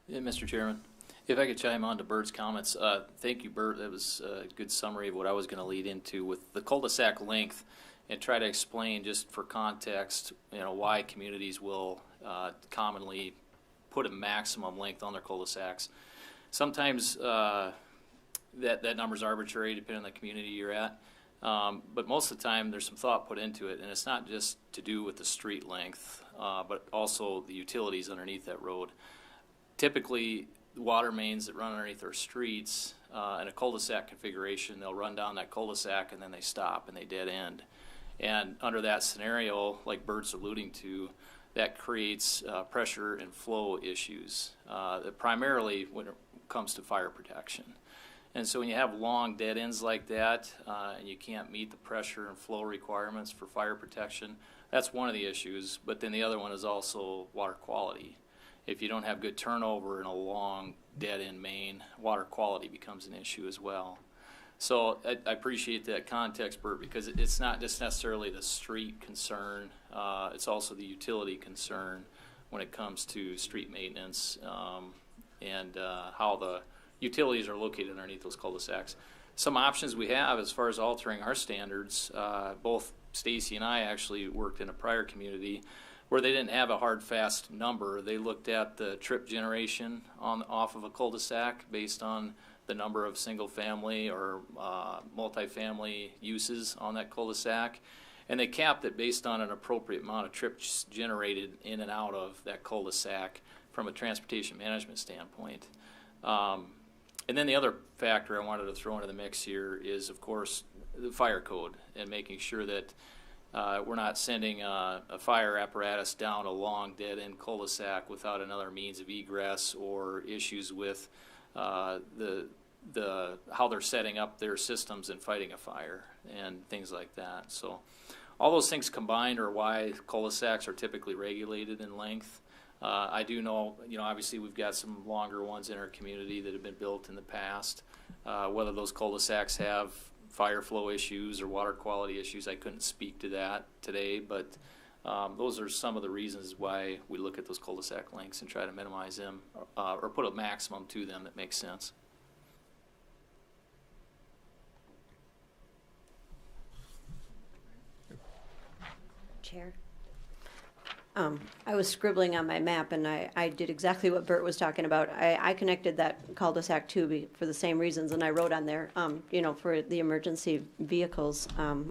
Yeah, Mr. Chairman, if I could chime on to Bert's comments. Thank you, Bert. That was a good summary of what I was going to lead into with the cul-de-sac length, and try to explain, just for context, why communities will commonly put a maximum length on their cul-de-sacs. Sometimes that number's arbitrary depending on the community you're at. But most of the time there's some thought put into it, and it's not just to do with the street length, but also the utilities underneath that road. Typically, water mains that run underneath our streets in a cul-de-sac configuration, they'll run down that cul-de-sac and then they stop and they dead end. And under that scenario, like Bert's alluding to, that creates pressure and flow issues, primarily when it comes to fire protection. And so when you have long dead ends like that, and you can't meet the pressure and flow requirements for fire protection, that's one of the issues. But then the other one is also water quality. If you don't have good turnover in a long dead end main, water quality becomes an issue as well. So I appreciate that context, Bert, because it's not just necessarily the street concern, it's also the utility concern when it comes to street maintenance and how the utilities are located underneath those cul-de-sacs. Some options we have as far as altering our standards, both Stacy and I actually worked in a prior community where they didn't have a hard, fast number. They looked at the trip generation off of a cul-de-sac based on the number of single-family or multifamily uses on that cul-de-sac. And they capped it based on an appropriate amount of trips generated in and out of that cul-de-sac from a transportation management standpoint. And then the other factor I wanted to throw into the mix here is, of course, the fire code and making sure that we're not sending a fire apparatus down a long dead-end cul-de-sac without another means of egress or issues with how they're setting up their systems and fighting a fire and things like that. So all those things combined are why cul-de-sacs are typically regulated in length. I do know, obviously we've got some longer ones in our community that have been built in the past. Whether those cul-de-sacs have fire flow issues or water quality issues, I couldn't speak to that today, but those are some of the reasons why we look at those cul-de-sac lengths and try to minimize them or put a maximum to them that makes sense. Chair. I was scribbling on my map, and I did exactly what Bert was talking about. I connected that cul-de-sac too for the same reasons, and I wrote on there, for the emergency vehicles.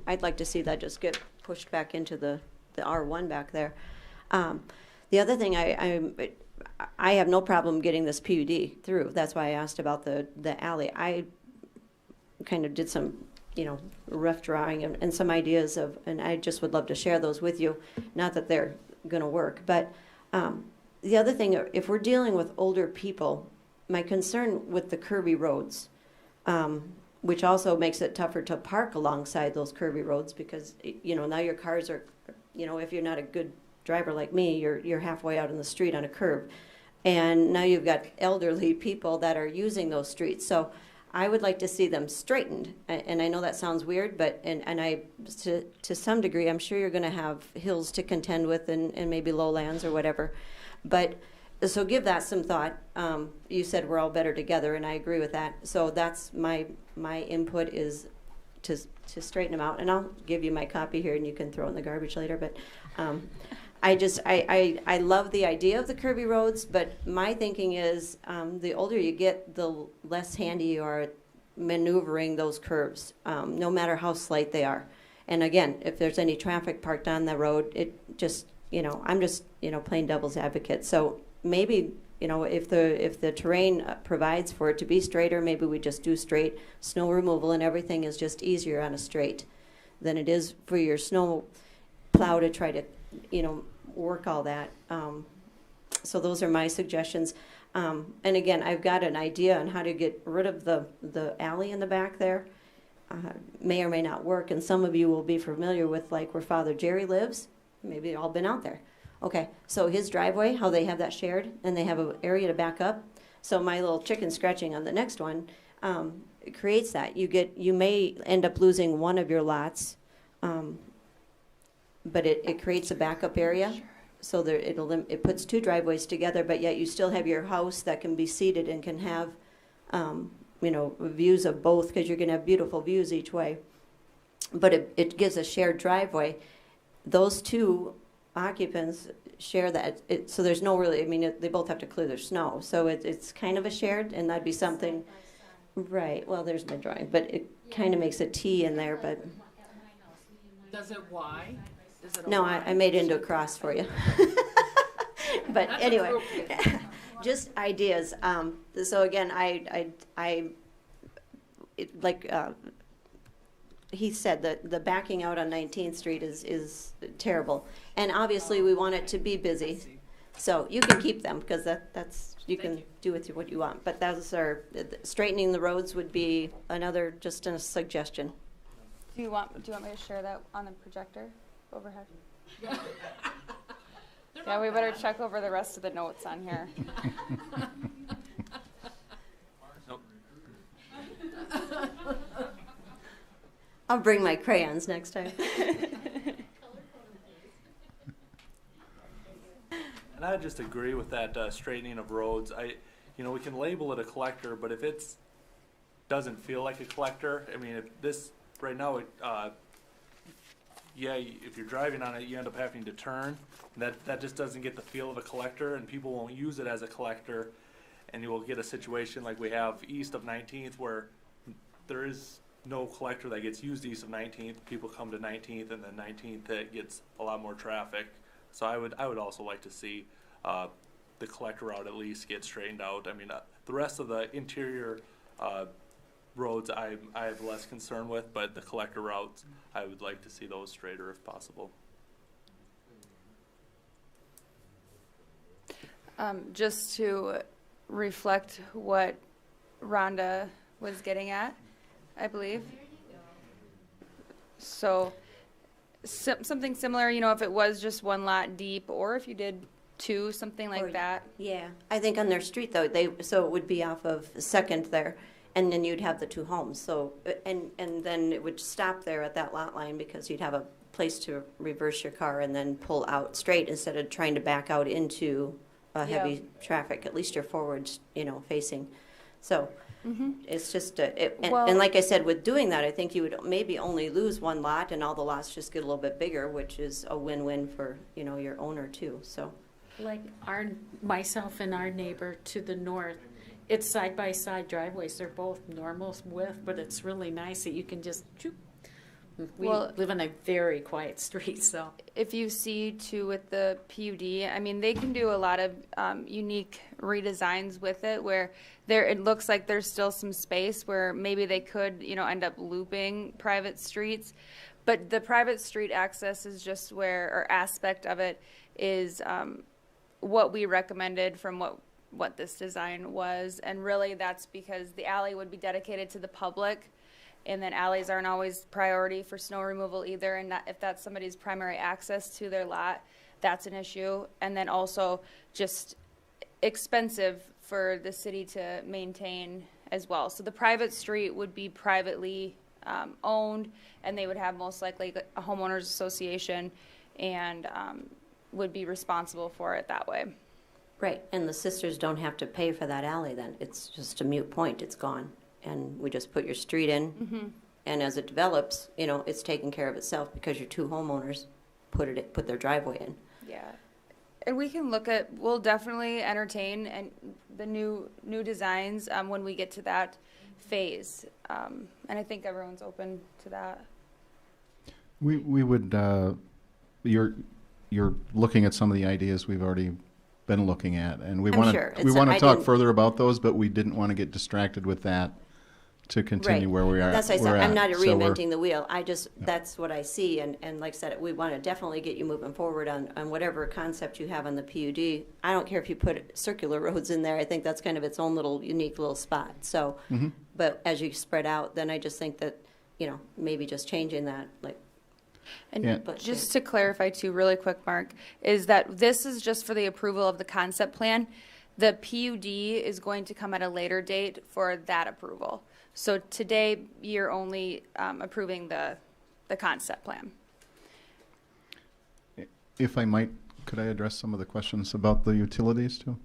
I'd like to see that just get pushed back into the R1 back there. The other thing, I have no problem getting this PUD through. That's why I asked about the alley. I kind of did some rough drawing and some ideas and I just would love to share those with you. Not that they're going to work, but the other thing, if we're dealing with older people, my concern with the curvy roads, which also makes it tougher to park alongside those curvy roads because now your cars are, if you're not a good driver like me, you're halfway out in the street on a curb, and now you've got elderly people that are using those streets. So I would like to see them straightened, and I know that sounds weird, but and I to some degree I'm sure you're going to have hills to contend with and maybe lowlands or whatever, but so give that some thought. You said we're all better together, and I agree with that. So that's my input is to straighten them out, and I'll give you my copy here, and you can throw it in the garbage later. But I love the idea of the curvy roads, but my thinking is the older you get, the less handy you are at maneuvering those curves, no matter how slight they are. And again, if there's any traffic parked on the road, it just, I'm just, playing devil's advocate. So maybe, if the terrain provides for it to be straighter, maybe we just do straight snow removal and everything is just easier on a straight than it is for your snow plow to try to, work all that. So those are my suggestions. And again, I've got an idea on how to get rid of the alley in the back there. May or may not work, and some of you will be familiar with like where Father Jerry lives. Maybe you've all been out there. Okay, so his driveway, how they have that shared, and they have an area to back up. So my little chicken scratching on the next one it creates that. You may end up losing one of your lots, but it creates a backup area. So there it puts two driveways together, but yet you still have your house that can be seated and can have views of both, because you're going to have beautiful views each way. But it gives a shared driveway. Those two occupants share that. So there's no really, they both have to clear their snow. So it's kind of a shared, and that'd be something. Right, well, there's my drawing, but it kind of makes a T in there, but. Does it Y? Is it No, I made it into a cross for you. But That's anyway, appropriate. just ideas. So again, he said that the backing out on 19th Street is terrible, and obviously we want it to be busy. So you can keep them because that's you can do with what you want. But those are straightening the roads would be another just a suggestion. Do you want me to share that on the projector overhead? Yeah, we better check over the rest of the notes on here. I'll bring my crayons next time. And I just agree with that straightening of roads. We can label it a collector, but if it doesn't feel like a collector, if this right now, if you're driving on it, you end up having to turn. That just doesn't get the feel of a collector, and people won't use it as a collector. and you will get a situation like we have east of 19th where there is no collector that gets used east of 19th. People come to 19th, and then 19th it gets a lot more traffic. So I would also like to see the collector route at least get straightened out. I mean, the rest of the interior roads I have less concern with, but the collector routes, I would like to see those straighter if possible. Just to reflect what Rhonda was getting at, I believe. So something similar, you know, if it was just one lot deep, or if you did two, something like that. Yeah, I think on their street though, so it would be off of Second there, and then you'd have the two homes. So and then it would stop there at that lot line because you'd have a place to reverse your car and then pull out straight instead of trying to back out into heavy traffic. At least you're forward, you know, facing. So it's just and like I said, with doing that, I think you would maybe only lose one lot, and all the lots just get a little bit bigger, which is a win-win for, you know, your owner too. So. Like myself and our neighbor to the north, it's side-by-side driveways. They're both normal width, but it's really nice that you can just, we live on a very quiet street, so. If you see too with the PUD, I mean, they can do a lot of unique redesigns with it where it looks like there's still some space where maybe they could, you know, end up looping private streets. But the private street access is just or aspect of it is what we recommended from what this design was. And really that's because the alley would be dedicated to the public, and then alleys aren't always priority for snow removal either, and if that's somebody's primary access to their lot, that's an issue. And then also just expensive for the city to maintain as well. So the private street would be privately owned, and they would have most likely a homeowners association and would be responsible for it that way. Right, and the sisters don't have to pay for that alley then. It's just a moot point, it's gone. And we just put your street in, and as it develops, you know, it's taking care of itself because your two homeowners put their driveway in. Yeah, and we'll definitely entertain and the new designs when we get to that phase. And I think everyone's open to that. We would, you're looking at some of the ideas we've already been looking at, and we want to talk further about those, but we didn't want to get distracted with that to continue where we are. That's what I said. I'm not reinventing the wheel. That's what I see, and like I said, we want to definitely get you moving forward on whatever concept you have on the PUD. I don't care if you put circular roads in there. I think that's kind of its own little unique little spot. So, but as you spread out, then I just think that, you know, maybe just changing that, like. And just to clarify too, really quick, Mark, is that this is just for the approval of the concept plan. The PUD is going to come at a later date for that approval. So today you're only approving the concept plan. If I might, could I address some of the questions about the utilities too?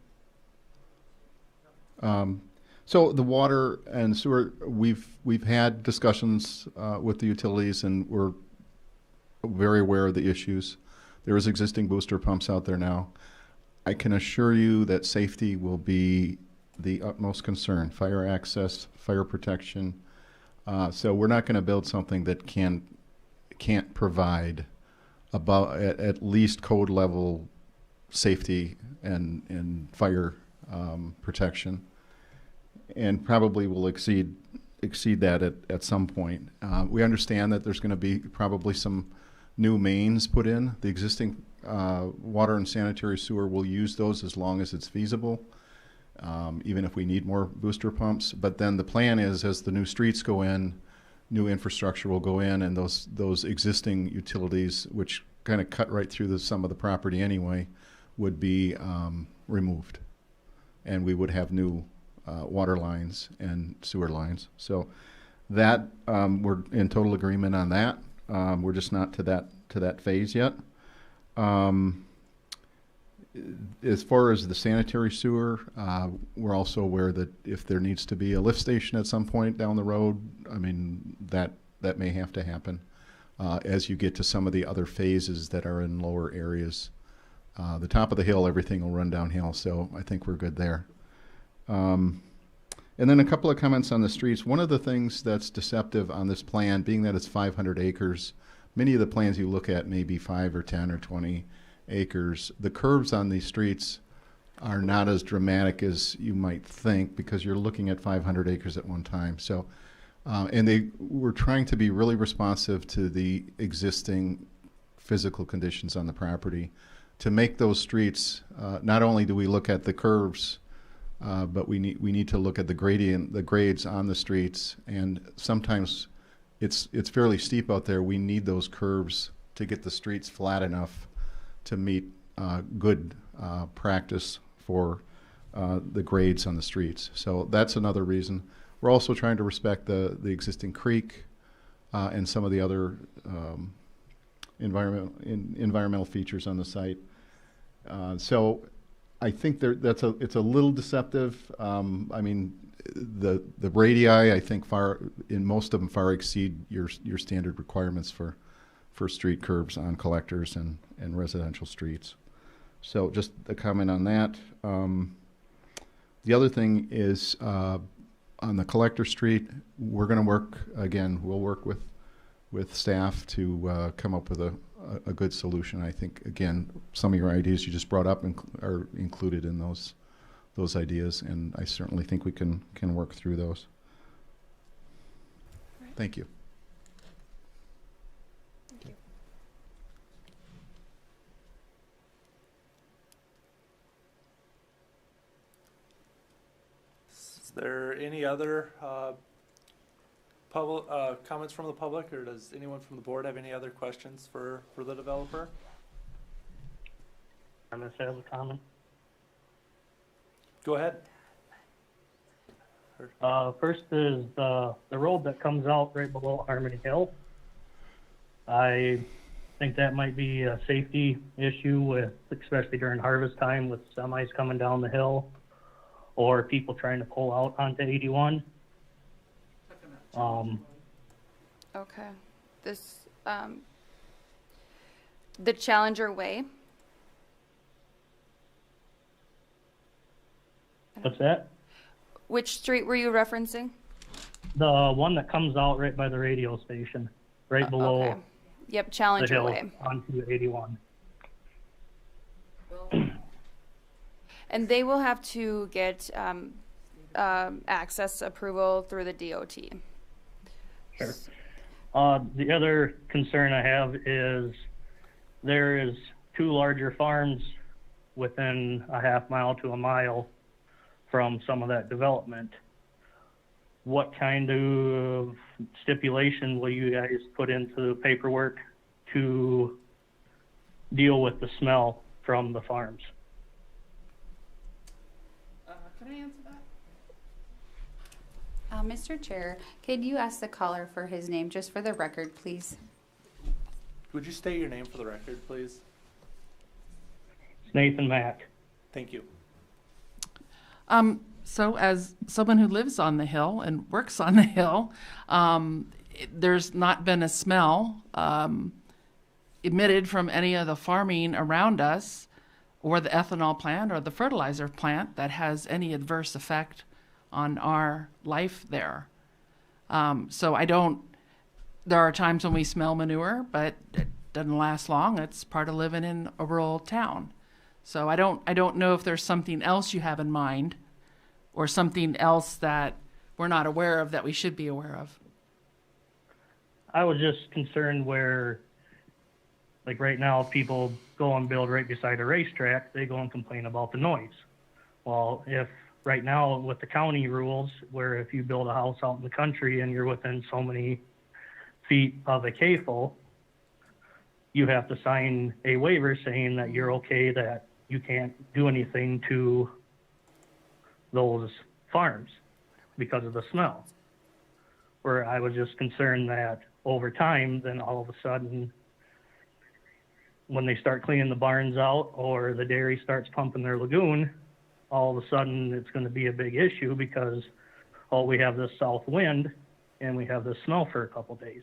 So the water and sewer, we've had discussions with the utilities, and we're very aware of the issues. There is existing booster pumps out there now. I can assure you that safety will be the utmost concern. Fire access, fire protection. So we're not going to build something that can't provide at least code level safety and fire protection, and probably will exceed that at some point. We understand that there's going to be probably some new mains put in. The existing water and sanitary sewer will use those as long as it's feasible, even if we need more booster pumps. But then the plan is, as the new streets go in, new infrastructure will go in, and those existing utilities, which kind of cut right through some of the property anyway, would be removed. And we would have new water lines and sewer lines. So that, we're in total agreement on that. We're just not to that phase yet. As far as the sanitary sewer, we're also aware that if there needs to be a lift station at some point down the road, I mean, that may have to happen as you get to some of the other phases that are in lower areas. The top of the hill, everything will run downhill, so I think we're good there. And then a couple of comments on the streets. One of the things that's deceptive on this plan, being that it's 500 acres, many of the plans you look at may be 5 or 10 or 20 acres. The curves on these streets are not as dramatic as you might think because you're looking at 500 acres at one time. So, and we're trying to be really responsive to the existing physical conditions on the property. To make those streets, not only do we look at the curves, but we need to look at the grades on the streets, and sometimes it's fairly steep out there. We need those curves to get the streets flat enough to meet good practice for the grades on the streets. So that's another reason. We're also trying to respect the existing creek and some of the other environmental features on the site. So I think it's a little deceptive. I mean, the radii, I think, in most of them far exceed your standard requirements for street curbs on collectors and residential streets. So just a comment on that. The other thing is on the collector street, we're going to work, again, we'll work with staff to come up with a good solution. I think, again, some of your ideas you just brought up are included in those ideas, and I certainly think we can work through those. Right. Thank you. Is there any other public comments from the public, or does anyone from the board have any other questions for the developer? I'm going to have a comment. Go ahead. First is the road that comes out right below Harmony Hill. I think that might be a safety issue especially during harvest time with semis coming down the hill or people trying to pull out onto 81. Okay. This, the Challenger Way. What's that? Which street were you referencing? The one that comes out right by the radio station, right below Okay. Yep, the Challenger hill Way. onto 81. And they will have to get access approval through the DOT. Sure. The other concern I have is there is 2 larger farms within a half mile to a mile from some of that development. What kind of stipulation will you guys put into the paperwork to deal with the smell from the farms? Can I answer that? Mr. Chair, could you ask the caller for his name, just for the record, please? Would you state your name for the record, please? It's Nathan Mack. Thank you. So as someone who lives on the hill and works on the hill, there's not been a smell emitted from any of the farming around us or the ethanol plant or the fertilizer plant that has any adverse effect on our life there. So there are times when we smell manure, but it doesn't last long. It's part of living in a rural town. So I don't know if there's something else you have in mind or something else that we're not aware of that we should be aware of. I was just concerned where, like right now, people go and build right beside a racetrack, they go and complain about the noise. Well, if right now with the county rules, where if you build a house out in the country and you're within so many feet of a CAFO, you have to sign a waiver saying that you're okay, that you can't do anything to those farms because of the smell. Where I was just concerned that over time, then all of a sudden, when they start cleaning the barns out or the dairy starts pumping their lagoon, all of a sudden it's going to be a big issue because, oh, we have this south wind and we have this smell for a couple days.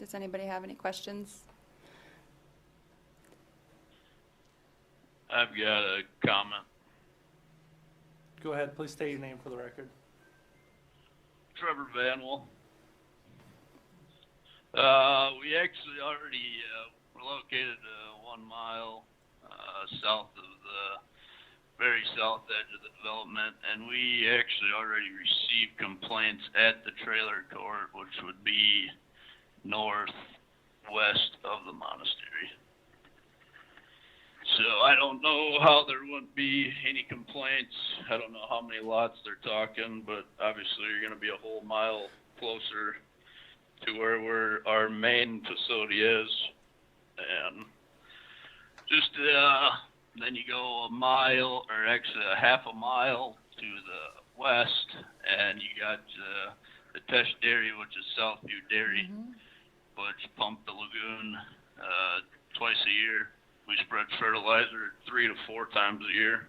Does anybody have any questions? I've got a comment. Go ahead, please state your name for the record. Trevor Vanwell. We actually already were located 1 mile south of the very south edge of the development, and we actually already received complaints at the trailer court, which would be northwest of the monastery. So I don't know how there wouldn't be any complaints. I don't know how many lots they're talking, but obviously you're going to be a whole mile closer to where our main facility is. And just then you go a mile, or actually a half a mile to the west, and you got the Tesh Dairy, which is Southview Dairy, which pump the lagoon twice a year. We spread fertilizer 3 to 4 times a year.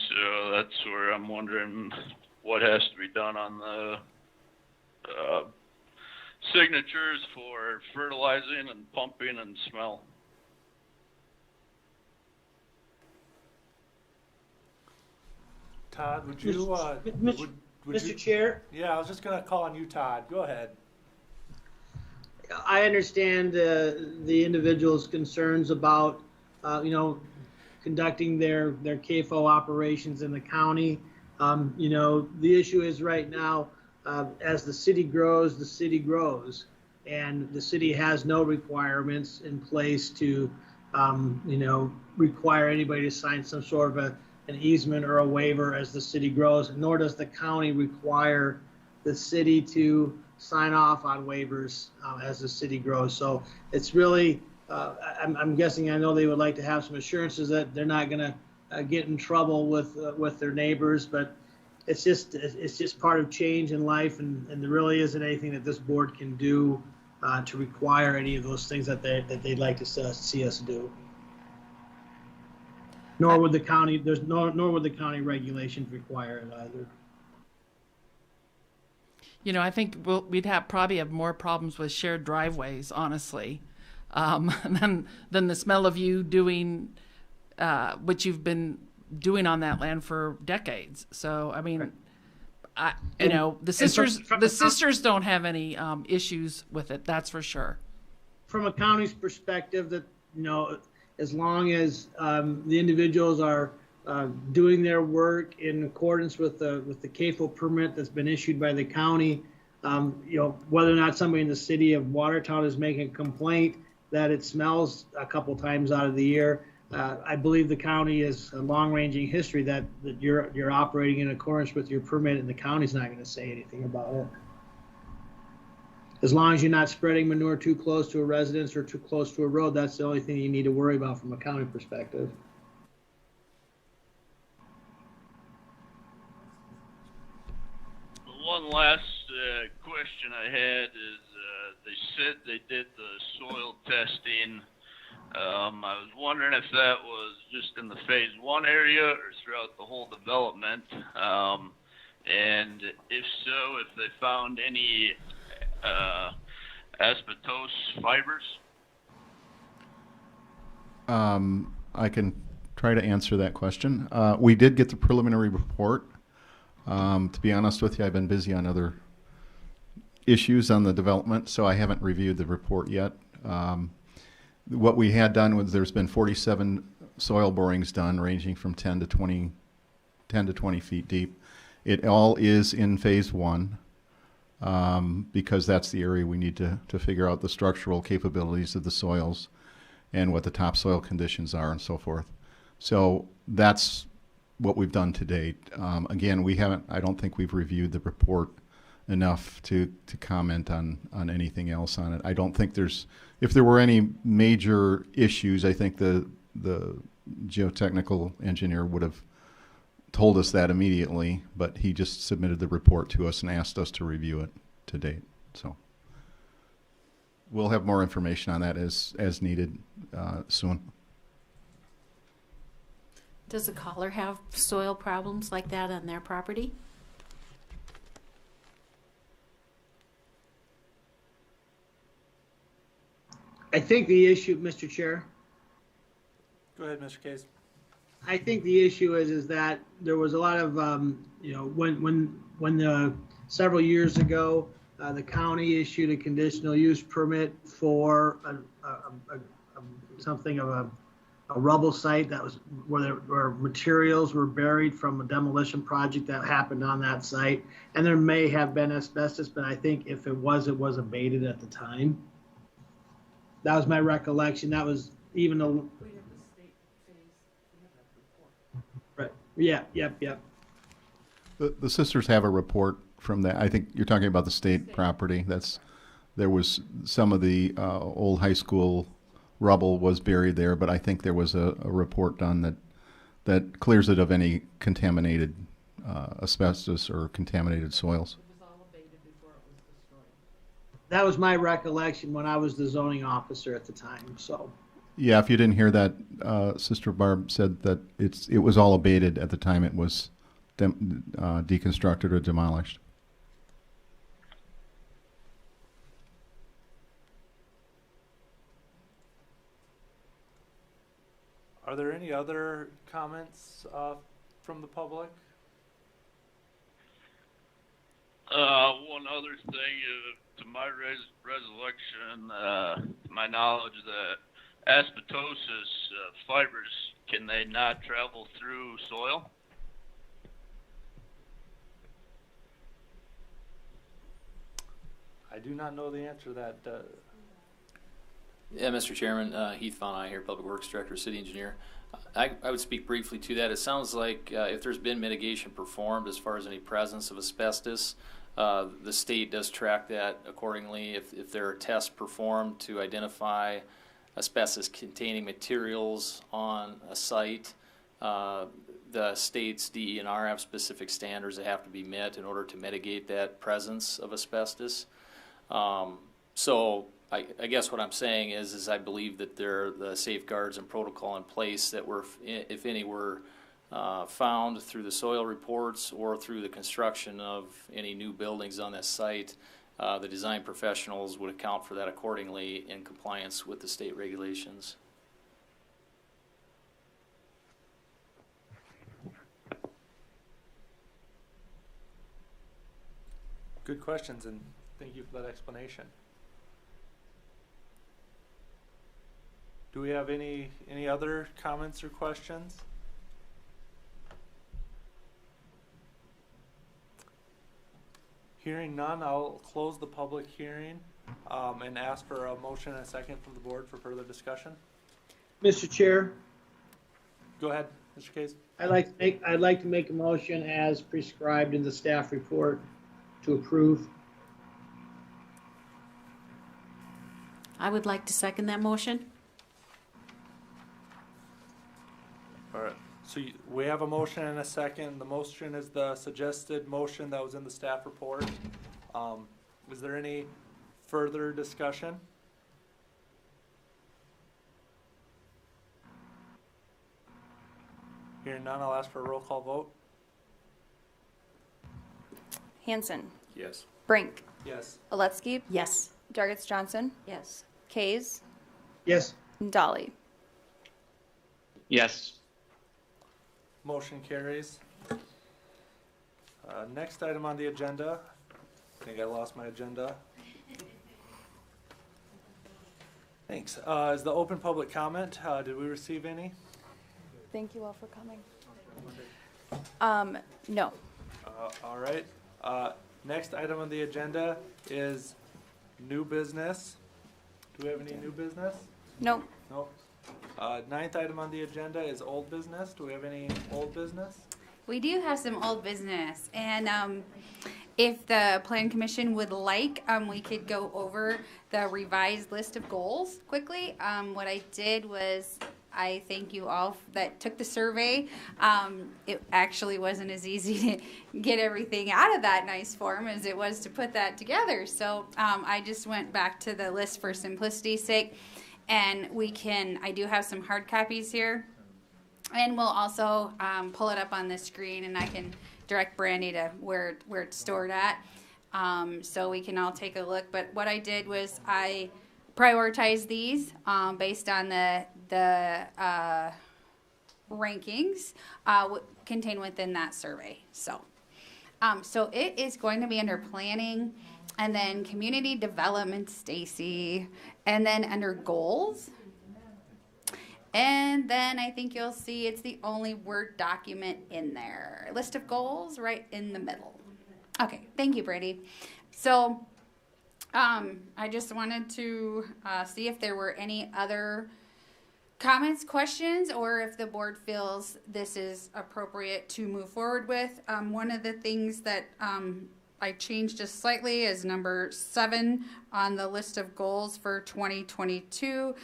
So that's where I'm wondering what has to be done on the signatures for fertilizing and pumping and smell. Todd, would you, Mr. Chair? Yeah, I was just gonna call on you, Todd. Go ahead. I understand the individual's concerns about, conducting their CAFO operations in the county. The issue is right now, as the city grows, and the city has no requirements in place to, require anybody to sign some sort of an easement or a waiver as the city grows, nor does the county require the city to sign off on waivers as the city grows. So it's really, I'm guessing, I know they would like to have some assurances that they're not going to get in trouble with their neighbors, but it's just part of change in life, and there really isn't anything that this board can do to require any of those things that they'd like to see us do. Nor would the county, nor would the county regulations require it either. I think we'd probably have more problems with shared driveways, honestly, than the smell of you doing what you've been doing on that land for decades. So, I mean, the sisters don't have any issues with it. That's for sure. From a county's perspective, that as long as the individuals are doing their work in accordance with the CAFO permit that's been issued by the county, whether or not somebody in the city of Watertown is making a complaint that it smells a couple times out of the year, I believe the county is a long-ranging history that you're operating in accordance with your permit, and the county's not going to say anything about it. As long as you're not spreading manure too close to a residence or too close to a road, that's the only thing you need to worry about from a county perspective. One last question I had is they said they did the soil testing. I was wondering if that was just in the phase 1 area or throughout the whole development. And if so, if they found any asbestos fibers. I can try to answer that question. We did get the preliminary report. To be honest with you, I've been busy on other issues on the development, so I haven't reviewed the report yet. What we had done was there's been 47 soil borings done, ranging from 10 to 20 feet deep. It all is in phase 1 because that's the area we need to figure out the structural capabilities of the soils and what the topsoil conditions are and so forth. So that's what we've done to date. Again, I don't think we've reviewed the report enough to comment on anything else on it. I don't think if there were any major issues, I think the geotechnical engineer would have told us that immediately, but he just submitted the report to us and asked us to review it to date. So we'll have more information on that as needed soon. Does the caller have soil problems like that on their property? I think the issue, Mr. Chair, Go ahead, Mr. Case. I think the issue is that there was a lot of, you know, when several years ago, the county issued a conditional use permit for something of a rubble site that was where materials were buried from a demolition project that happened on that site. And there may have been asbestos, but I think if it was abated at the time. That was my recollection. That was even a. Right. Yeah. Yep. The sisters have a report from that. I think you're talking about the state property. There was some of the old high school rubble was buried there, but I think there was a report done that clears it of any contaminated asbestos or contaminated soils. That was my recollection when I was the zoning officer at the time. So. Yeah, if you didn't hear that, Sister Barb said that it was all abated at the time it was deconstructed or demolished. Are there any other comments from the public? One other thing, to my recollection, my knowledge that asbestosis fibers, can they not travel through soil? I do not know the answer to that. Yeah, Mr. Chairman, Heath Von I here, Public Works Director, City Engineer. I would speak briefly to that. It sounds like if there's been mitigation performed as far as any presence of asbestos, the state does track that accordingly. If there are tests performed to identify asbestos-containing materials on a site, the state's DENR have specific standards that have to be met in order to mitigate that presence of asbestos. So I guess what I'm saying is I believe that there are the safeguards and protocol in place that were, if any, were found through the soil reports or through the construction of any new buildings on this site. The design professionals would account for that accordingly in compliance with the state regulations. Good questions, and thank you for that explanation. Do we have any other comments or questions? Hearing none, I'll close the public hearing and ask for a motion and a second from the board for further discussion. Mr. Chair, Go ahead, Mr. Case. I'd like to make a motion as prescribed in the staff report to approve. I would like to second that motion. All right, so we have a motion and a second. The motion is the suggested motion that was in the staff report. Is there any further discussion? Hearing none, I'll ask for a roll call vote. Hanson. Yes. Brink. Yes. Aletsky. Yes. Jargis Johnson. Yes. Kays. Yes. And Dolly. Yes. Motion carries. Next item on the agenda, I think I lost my agenda. Thanks. Is the open public comment? Did we receive any? Thank you all for coming. No. All right. Next item on the agenda is new business. Do we have any new business? No. No. Ninth item on the agenda is old business. Do we have any old business? We do have some old business, and if the Plan Commission would like, we could go over the revised list of goals quickly. What I did was I thank you all that took the survey. It actually wasn't as easy to get everything out of that nice form as it was to put that together. So I just went back to the list for simplicity's sake. And I do have some hard copies here. And we'll also pull it up on the screen, and I can direct Brandy to where it's stored at. So we can all take a look. But what I did was I prioritize these based on the rankings contained within that survey. So it is going to be under planning, and then community development, Stacy, and then under goals. And then I think you'll see it's the only Word document in there. List of goals right in the middle. Okay, thank you, Brady. So I just wanted to see if there were any other comments, questions, or if the board feels this is appropriate to move forward with. One of the things that I changed just slightly is number 7 on the list of goals for 2022.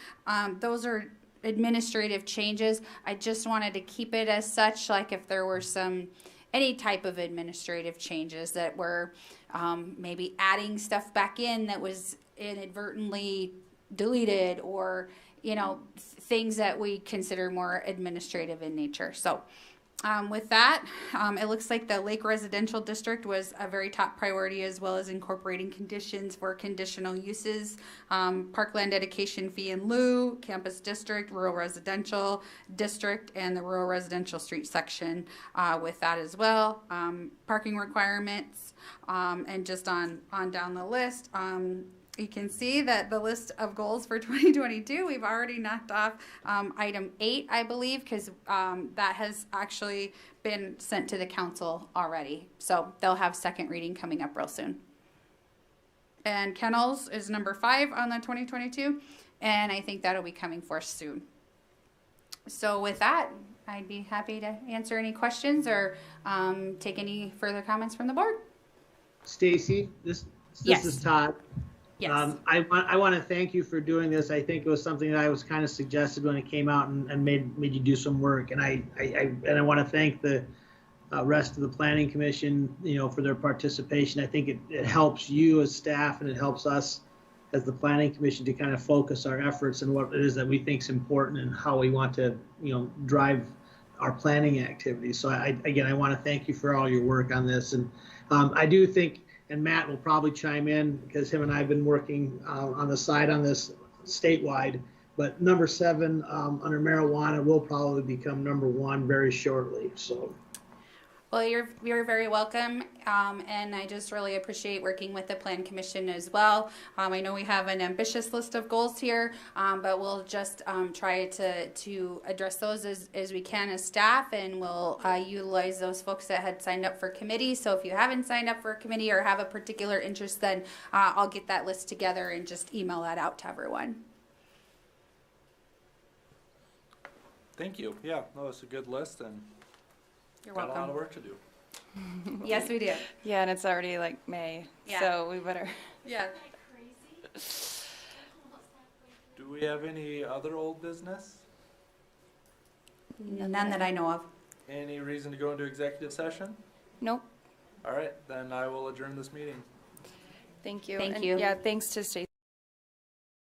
Those are administrative changes. I just wanted to keep it as such, like if there were any type of administrative changes that were maybe adding stuff back in that was inadvertently deleted, or things that we consider more administrative in nature. So with that, it looks like the Lake Residential District was a very top priority, as well as incorporating conditions for conditional uses, parkland dedication fee in lieu, campus district, rural residential district, and the rural residential street section with that as well. Parking requirements, and just on down the list. You can see that the list of goals for 2022, we've already knocked off item 8, I believe, because that has actually been sent to the council already. So they'll have second reading coming up real soon. And kennels is number 5 on the 2022, and I think that'll be coming forth soon. So with that, I'd be happy to answer any questions or take any further comments from the board. Stacy, this Yes. is Todd. Yes. I want to thank you for doing this. I think it was something that I was kind of suggested when it came out and made you do some work. And I want to thank the rest of the Planning Commission, for their participation. I think it helps you as staff, and it helps us as the Planning Commission to kind of focus our efforts on what it is that we think is important and how we want to, drive our planning activities. So I want to thank you for all your work on this. And I do think, and Matt will probably chime in because him and I have been working on the side on this statewide, but number 7 under marijuana will probably become number 1 very shortly. So. Well, you're very welcome, and I just really appreciate working with the Plan Commission as well. I know we have an ambitious list of goals here, but we'll just try to address those as we can as staff, and we'll utilize those folks that had signed up for committee. So if you haven't signed up for a committee or have a particular interest, then I'll get that list together and just email that out to everyone. Thank you. Yeah, no, it's a good list, and you're got welcome. a lot of work to do. Yes, we do. Yeah, and it's already like May, Yeah. so we better. Yeah. Do we have any other old business? None that I know of. Any reason to go into executive session? Nope. All right, then I will adjourn this meeting. Thank you. Thank And you. yeah, thanks to Stacey.